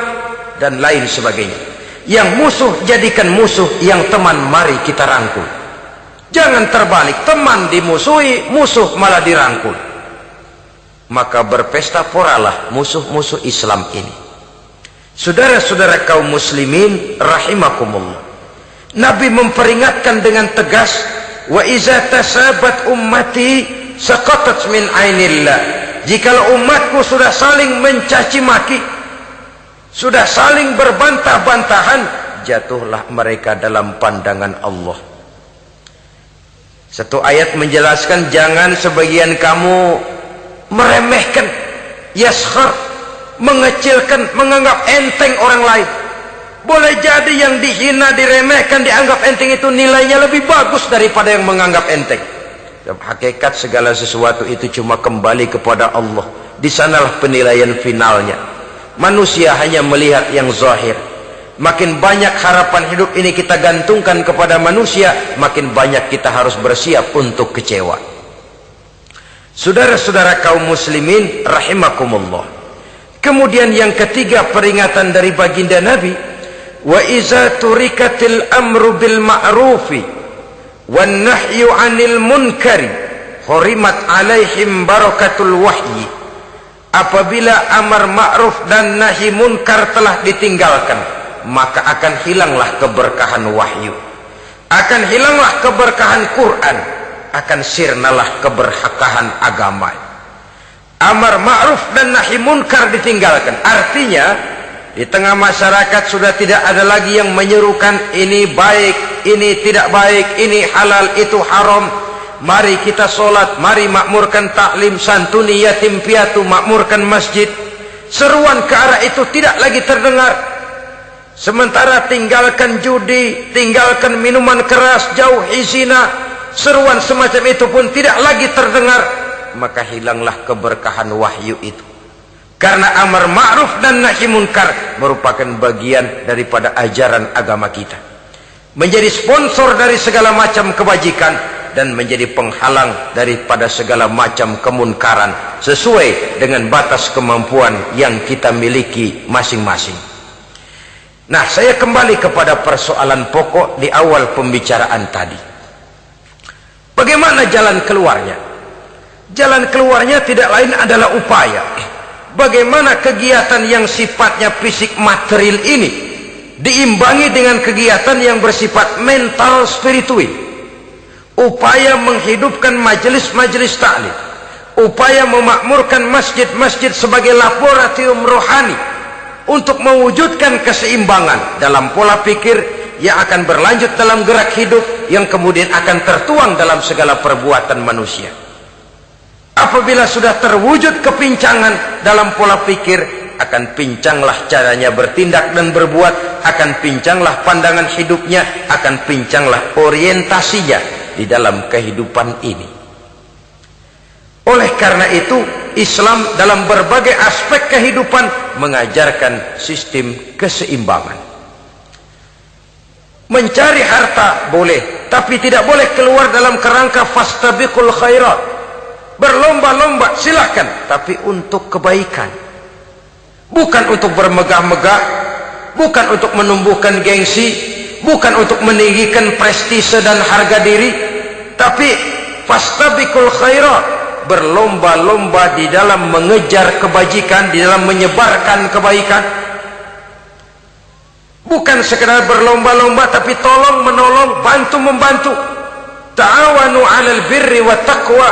dan lain sebagainya. Yang musuh jadikan musuh, yang teman mari kita rangkul. Jangan terbalik, teman dimusuhi, musuh malah dirangkul. Maka berpesta poralah musuh-musuh Islam ini. Saudara-saudara kaum muslimin rahimakumullah, Nabi memperingatkan dengan tegas, wa iza tasabat ummati saqatat min ainillah. Jikalau umatku sudah saling mencaci maki, sudah saling berbantah-bantahan, jatuhlah mereka dalam pandangan Allah. Satu ayat menjelaskan, jangan sebagian kamu meremehkan, yaskhar, mengecilkan, menganggap enteng orang lain. Boleh jadi yang dihina, diremehkan, dianggap enteng itu nilainya lebih bagus daripada yang menganggap enteng. Hakikat segala sesuatu itu cuma kembali kepada Allah. Di sanalah penilaian finalnya. Manusia hanya melihat yang zahir. Makin banyak harapan hidup ini kita gantungkan kepada manusia, makin banyak kita harus bersiap untuk kecewa. Saudara-saudara kaum muslimin rahimakumullah. Kemudian yang ketiga peringatan dari baginda Nabi, wa iza turikatil amru bil ma'rufi wan nahyu 'anil munkari hurimat 'alaihim barakatul wahyi. Apabila amar ma'ruf dan nahi munkar telah ditinggalkan, maka akan hilanglah keberkahan wahyu, akan hilanglah keberkahan Quran, akan sirnalah keberkahan agama. Amar ma'ruf dan nahi munkar ditinggalkan, artinya di tengah masyarakat sudah tidak ada lagi yang menyerukan ini baik, ini tidak baik, ini halal, itu haram. Mari kita sholat, mari makmurkan taklim, santuni yatim piatu, makmurkan masjid. Seruan ke arah itu tidak lagi terdengar. Sementara tinggalkan judi, tinggalkan minuman keras, jauhi zina, seruan semacam itu pun tidak lagi terdengar. Maka hilanglah keberkahan wahyu itu. Karena amar ma'ruf dan nahi munkar merupakan bagian daripada ajaran agama kita. Menjadi sponsor dari segala macam kebajikan dan menjadi penghalang daripada segala macam kemunkaran sesuai dengan batas kemampuan yang kita miliki masing-masing. Nah, saya kembali kepada persoalan pokok di awal pembicaraan tadi. Bagaimana jalan keluarnya? Jalan keluarnya tidak lain adalah upaya. Bagaimana kegiatan yang sifatnya fisik material ini diimbangi dengan kegiatan yang bersifat mental spiritual. Upaya menghidupkan majelis-majelis taklim, upaya memakmurkan masjid-masjid sebagai laboratorium rohani untuk mewujudkan keseimbangan dalam pola pikir yang akan berlanjut dalam gerak hidup yang kemudian akan tertuang dalam segala perbuatan manusia. Apabila sudah terwujud kepincangan dalam pola pikir, akan pincanglah caranya bertindak dan berbuat, akan pincanglah pandangan hidupnya, akan pincanglah orientasinya di dalam kehidupan ini. Oleh karena itu, Islam dalam berbagai aspek kehidupan mengajarkan sistem keseimbangan. Mencari harta boleh, tapi tidak boleh keluar dalam kerangka fastabiqul khairat. Berlomba-lomba silahkan, tapi untuk kebaikan, bukan untuk bermegah-megah, bukan untuk menumbuhkan gengsi, bukan untuk meninggikan prestise dan harga diri, tapi fastabiqul khairat, berlomba-lomba di dalam mengejar kebajikan, di dalam menyebarkan kebaikan. Bukan sekedar berlomba-lomba, tapi tolong menolong, bantu membantu. Ta'awanu 'alal birri wat taqwa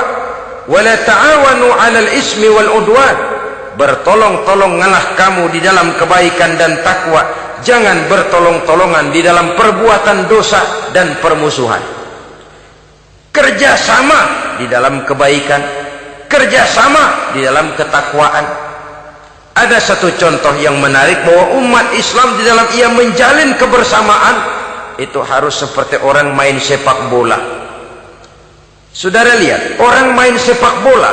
wa la ta'awanu 'alal ismi wal udwan. Bertolong-tolonganlah kamu di dalam kebaikan dan takwa, jangan bertolong-tolongan di dalam perbuatan dosa dan permusuhan. Kerjasama di dalam kebaikan, kerjasama di dalam ketakwaan. Ada satu contoh yang menarik bahwa umat Islam di dalam ia menjalin kebersamaan itu harus seperti orang main sepak bola. Saudara lihat, orang main sepak bola,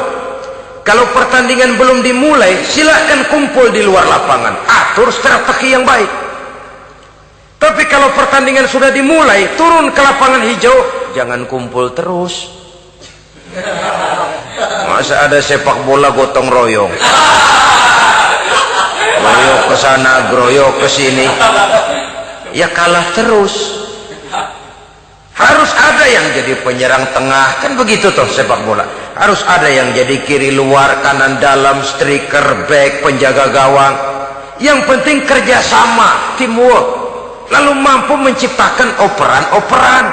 kalau pertandingan belum dimulai, silakan kumpul di luar lapangan, atur strategi yang baik. Tapi kalau pertandingan sudah dimulai, turun ke lapangan hijau, jangan kumpul terus. Masa ada sepak bola gotong royong, groyok ke sana, groyok ke sini, ya kalah terus. Harus ada yang jadi penyerang tengah, kan begitu toh sepak bola. Harus ada yang jadi kiri luar, kanan dalam, striker, back, penjaga gawang. Yang penting kerjasama, teamwork, lalu mampu menciptakan operan-operan.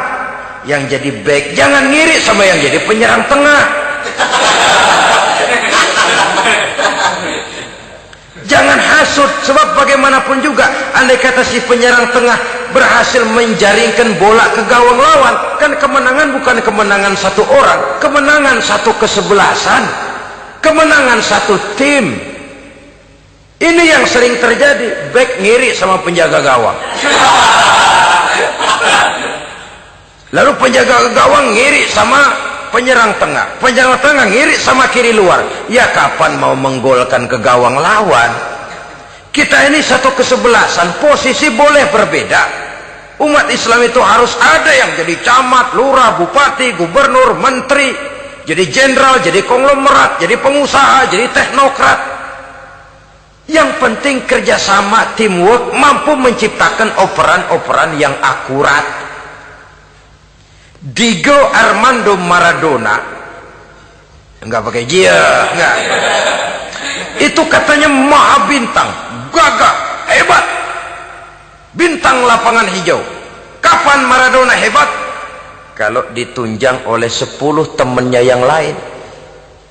Yang jadi back jangan ngiri sama yang jadi penyerang tengah. Jangan hasut, sebab bagaimanapun juga andai kata si penyerang tengah berhasil menjaringkan bola ke gawang lawan, kan kemenangan bukan kemenangan satu orang, kemenangan satu kesebelasan, kemenangan satu tim. Ini yang sering terjadi, back ngiri sama penjaga gawang, lalu penjaga gawang ngiri sama penyerang tengah, penyerang tengah ngiri sama kiri luar. Ya kapan mau menggolkan ke gawang lawan? Kita ini satu kesebelasan, posisi boleh berbeda. Umat Islam itu harus ada yang jadi camat, lurah, bupati, gubernur, menteri, jadi jenderal, jadi konglomerat, jadi pengusaha, jadi teknokrat. Yang penting kerjasama, teamwork, mampu menciptakan operan-operan yang akurat. Diego Armando Maradona, enggak pakai dia, enggak. Itu katanya maha bintang, gagah, hebat, bintang lapangan hijau. Kapan Maradona hebat? Kalau ditunjang oleh 10 temannya yang lain,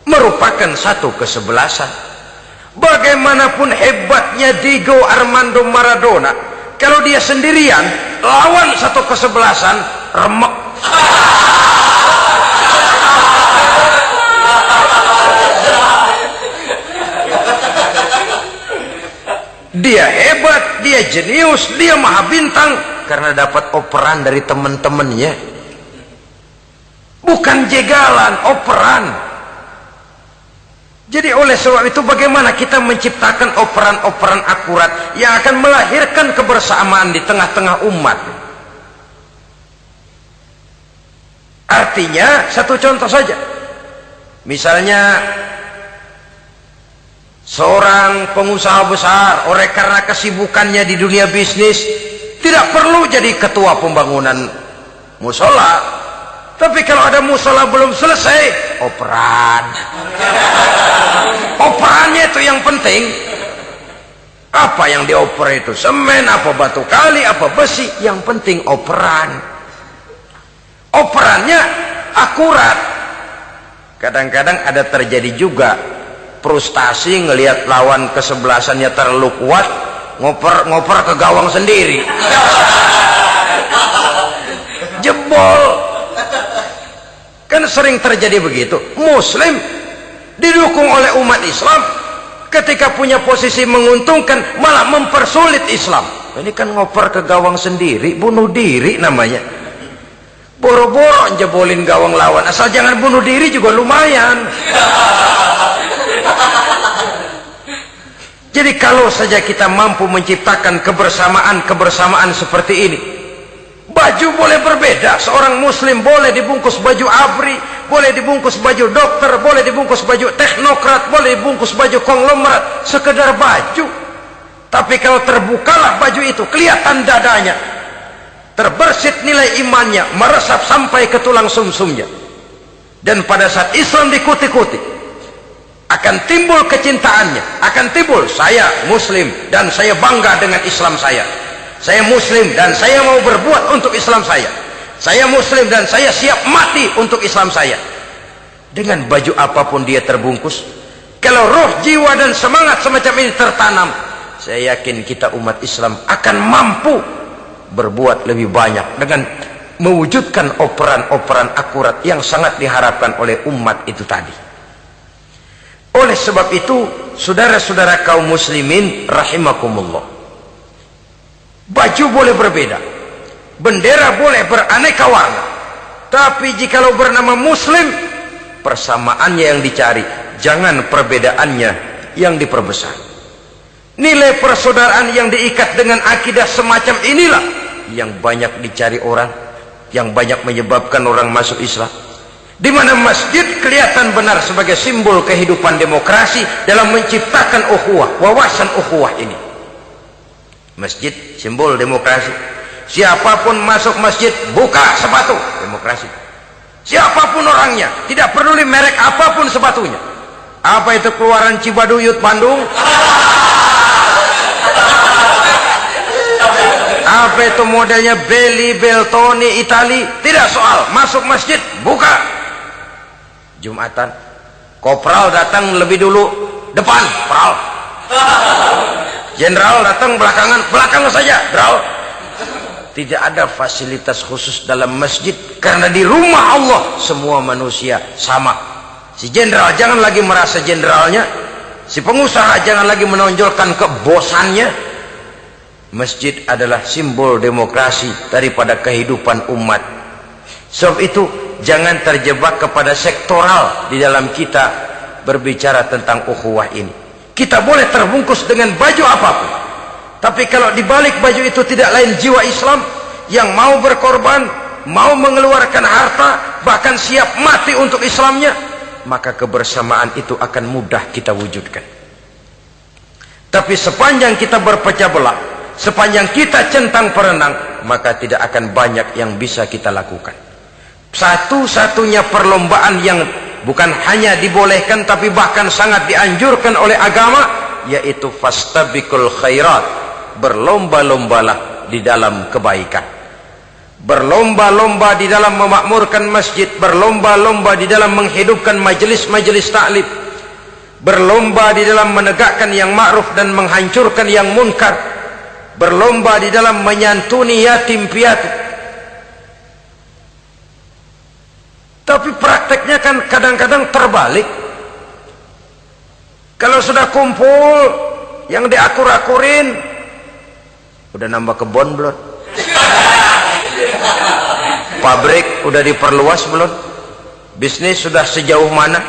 merupakan satu kesebelasan. Bagaimanapun hebatnya Diego Armando Maradona, kalau dia sendirian lawan satu kesebelasan, remek. Dia hebat, dia jenius, dia maha bintang karena dapat operan dari teman-temannya. Bukan jegalan, operan. Jadi oleh sebab itu bagaimana kita menciptakan operan-operan akurat yang akan melahirkan kebersamaan di tengah-tengah umat. Artinya satu contoh saja, misalnya seorang pengusaha besar, oleh karena kesibukannya di dunia bisnis, tidak perlu jadi ketua pembangunan musola. Tapi kalau ada musola belum selesai, operan. Operannya itu yang penting. Apa yang dioper itu? Semen, apa batu kali, apa besi? Yang penting operan. Operannya akurat. Kadang-kadang ada terjadi juga frustasi ngelihat lawan kesebelasannya terlalu kuat, ngoper ke gawang sendiri, jebol. Kan sering terjadi begitu. Muslim didukung oleh umat Islam, ketika punya posisi menguntungkan malah mempersulit Islam. Ini kan ngoper ke gawang sendiri, bunuh diri namanya. Boro-boro jebolin gawang lawan, asal jangan bunuh diri juga lumayan. Jadi kalau saja kita mampu menciptakan kebersamaan seperti ini, baju boleh berbeda. Seorang muslim boleh dibungkus baju ABRI, boleh dibungkus baju dokter, boleh dibungkus baju teknokrat, boleh dibungkus baju konglomerat, sekedar baju. Tapi Tapi kalau terbukalah baju itu, kelihatan dadanya, terbersit nilai imannya, meresap sampai ke tulang sumsumnya, dan pada saat Islam dikuti-kuti, akan timbul kecintaannya, akan timbul, saya muslim dan saya bangga dengan Islam saya muslim dan saya mau berbuat untuk Islam saya muslim dan saya siap mati untuk Islam saya. Dengan baju apapun dia terbungkus, kalau roh, jiwa dan semangat semacam ini tertanam, saya yakin kita umat Islam akan mampu berbuat lebih banyak dengan mewujudkan operan-operan akurat yang sangat diharapkan oleh umat itu tadi. Oleh sebab itu, saudara-saudara kaum muslimin rahimakumullah, baju boleh berbeda, bendera boleh beraneka warna, tapi jikalau bernama muslim, persamaannya yang dicari, jangan perbedaannya yang diperbesar. Nilai persaudaraan yang diikat dengan akidah semacam inilah yang banyak dicari orang, yang banyak menyebabkan orang masuk Islam. Di mana masjid kelihatan benar sebagai simbol kehidupan demokrasi dalam menciptakan ukhuwah, wawasan ukhuwah ini. Masjid simbol demokrasi. Siapapun masuk masjid buka sepatu, demokrasi. Siapapun orangnya, tidak peduli merek apapun sepatunya. Apa itu keluaran Cibaduyut Bandung? Apa itu modelnya Belli Beltoni Itali? Tidak soal, masuk masjid buka. Jumatan, kopral datang lebih dulu depan, pral. Jenderal datang belakang saja, pral. Tidak ada fasilitas khusus dalam masjid, karena di rumah Allah semua manusia sama. Si jenderal jangan lagi merasa jenderalnya, si pengusaha jangan lagi menonjolkan kebosannya. Masjid adalah simbol demokrasi daripada kehidupan umat. Sebab itu jangan terjebak kepada sektoral di dalam kita berbicara tentang ukhuwah ini. Kita boleh terbungkus dengan baju apapun, tapi kalau di balik baju itu tidak lain jiwa Islam yang mau berkorban, mau mengeluarkan harta, bahkan siap mati untuk Islamnya, maka kebersamaan itu akan mudah kita wujudkan. Tapi sepanjang kita berpecah belah, sepanjang kita centang perenang, maka tidak akan banyak yang bisa kita lakukan. Satu-satunya perlombaan yang bukan hanya dibolehkan tapi bahkan sangat dianjurkan oleh agama, yaitu fastabiqul khairat, berlomba-lombalah di dalam kebaikan, berlomba-lomba di dalam memakmurkan masjid, berlomba-lomba di dalam menghidupkan majelis-majelis ta'lim, berlomba di dalam menegakkan yang ma'ruf dan menghancurkan yang munkar, berlomba di dalam menyantuni yatim piatu. Tapi prakteknya kan kadang-kadang terbalik. Kalau sudah kumpul yang diakur-akurin, udah nambah kebun belum? Pabrik udah diperluas belum? Bisnis sudah sejauh mana?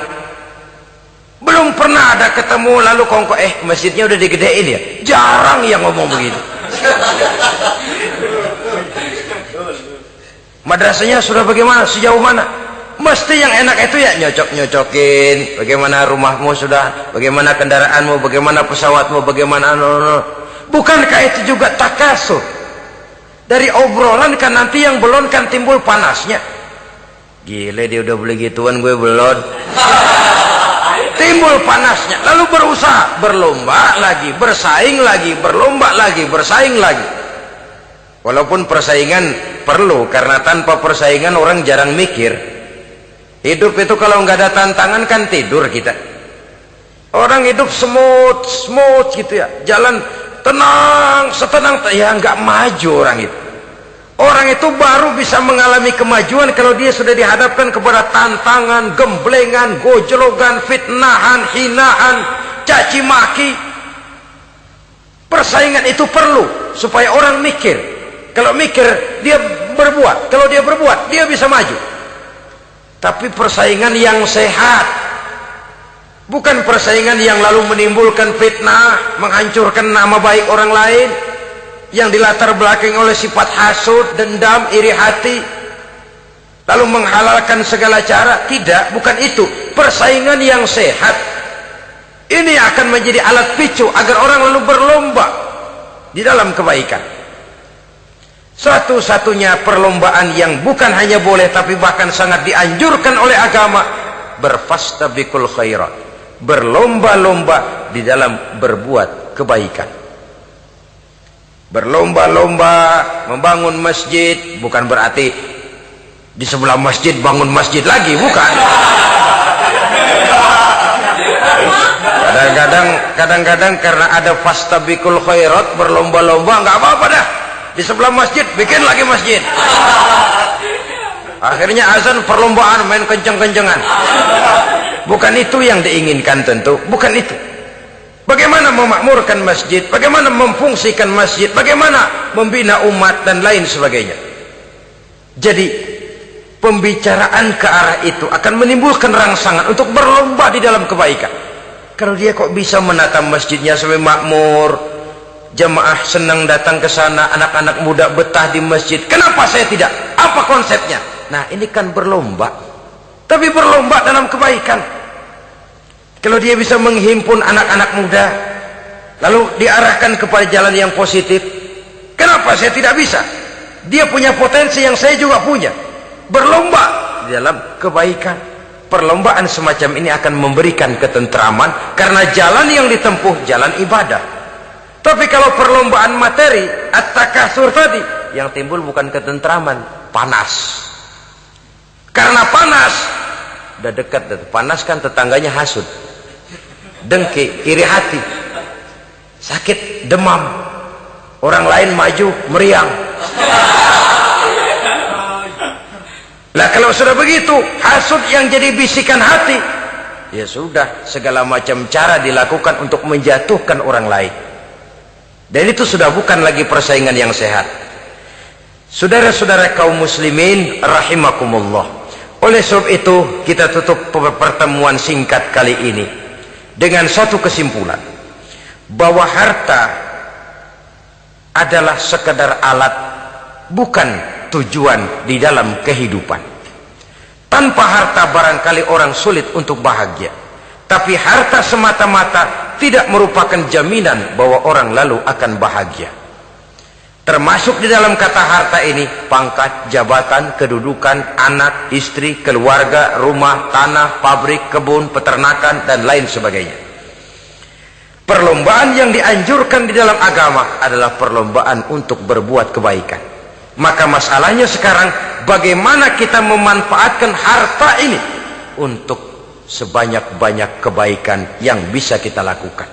Belum pernah ada ketemu lalu kongko masjidnya udah digedein ya. Jarang yang ngomong begitu. Madrasahnya sudah bagaimana? Sejauh mana? Mesti yang enak itu ya nyocok-nyocokin, bagaimana rumahmu sudah, bagaimana kendaraanmu, bagaimana pesawatmu, bagaimana bukankah itu juga takasur? Dari obrolan kan nanti yang belum kan timbul panasnya. Gile dia udah beli gituan, gue belum. Timbul panasnya, lalu berusaha, berlomba lagi, bersaing lagi, berlomba lagi, bersaing lagi. Walaupun persaingan perlu, karena tanpa persaingan orang jarang mikir. Hidup itu kalau nggak ada tantangan kan tidur kita. Orang hidup smooth gitu ya, jalan tenang, setenang ya nggak maju orang itu. Orang itu baru bisa mengalami kemajuan kalau dia sudah dihadapkan kepada tantangan, gemblengan, gojlogan, fitnahan, hinaan, caci maki. Persaingan itu perlu supaya orang mikir. Kalau mikir dia berbuat, kalau dia berbuat dia bisa maju. Tapi persaingan yang sehat, bukan persaingan yang lalu menimbulkan fitnah, menghancurkan nama baik orang lain, yang dilatar belakangi oleh sifat hasud, dendam, iri hati, lalu menghalalkan segala cara. Tidak, bukan itu. Persaingan yang sehat ini akan menjadi alat picu agar orang lalu berlomba di dalam kebaikan. Satu-satunya perlombaan yang bukan hanya boleh tapi bahkan sangat dianjurkan oleh agama, berfastabiqul khairat, berlomba-lomba di dalam berbuat kebaikan. Berlomba-lomba membangun masjid bukan berarti di sebelah masjid bangun masjid lagi, bukan. Kadang-kadang karena ada fastabiqul khairat, berlomba-lomba, nggak apa-apa dah, di sebelah masjid bikin lagi masjid. Akhirnya azan perlombaan main kenceng-kencengan. Bukan itu yang diinginkan, tentu bukan itu. Bagaimana memakmurkan masjid, bagaimana memfungsikan masjid, bagaimana membina umat dan lain sebagainya. Jadi pembicaraan ke arah itu akan menimbulkan rangsangan untuk berlomba di dalam kebaikan. Kalau dia kok bisa menata masjidnya sampai makmur, jamaah senang datang ke sana, anak-anak muda betah di masjid, kenapa saya tidak? Apa konsepnya? Nah, ini kan berlomba, tapi berlomba dalam kebaikan. Kalau dia bisa menghimpun anak-anak muda lalu diarahkan kepada jalan yang positif, kenapa saya tidak bisa? Dia punya potensi yang saya juga punya. Berlomba di dalam kebaikan. Perlombaan semacam ini akan memberikan ketentraman karena jalan yang ditempuh jalan ibadah. Tapi kalau perlombaan materi, at-takasur tadi, yang timbul bukan ketentraman, panas. Karena panas, udah dekat, panas kan tetangganya hasut, dengki, iri hati, sakit, demam, orang lain maju meriang. Lah kalau sudah begitu, hasud yang jadi bisikan hati, ya sudah, segala macam cara dilakukan untuk menjatuhkan orang lain. Dan itu sudah bukan lagi persaingan yang sehat. Saudara-saudara kaum muslimin rahimakumullah. Oleh sebab itu kita tutup pertemuan singkat kali ini dengan satu kesimpulan, bahwa harta adalah sekedar alat, bukan tujuan di dalam kehidupan. Tanpa harta barangkali orang sulit untuk bahagia, tapi harta semata-mata tidak merupakan jaminan bahwa orang lalu akan bahagia. Termasuk di dalam kata harta ini pangkat, jabatan, kedudukan, anak, istri, keluarga, rumah, tanah, pabrik, kebun, peternakan, dan lain sebagainya. Perlombaan yang dianjurkan di dalam agama adalah perlombaan untuk berbuat kebaikan. Maka masalahnya sekarang, bagaimana kita memanfaatkan harta ini untuk sebanyak-banyak kebaikan yang bisa kita lakukan.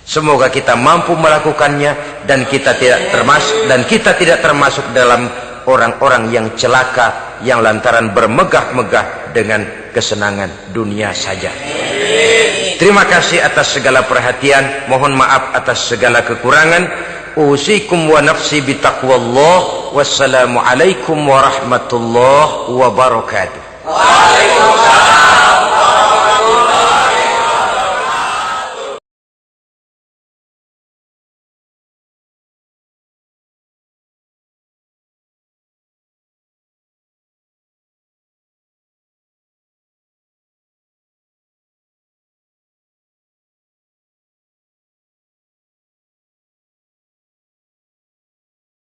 Semoga kita mampu melakukannya dan kita tidak termasuk dalam orang-orang yang celaka yang lantaran bermegah-megah dengan kesenangan dunia saja. Terima kasih atas segala perhatian, mohon maaf atas segala kekurangan. Usikum wa nafsi bitaqwallah. Wassalamualaikum warahmatullahi wabarakatuh.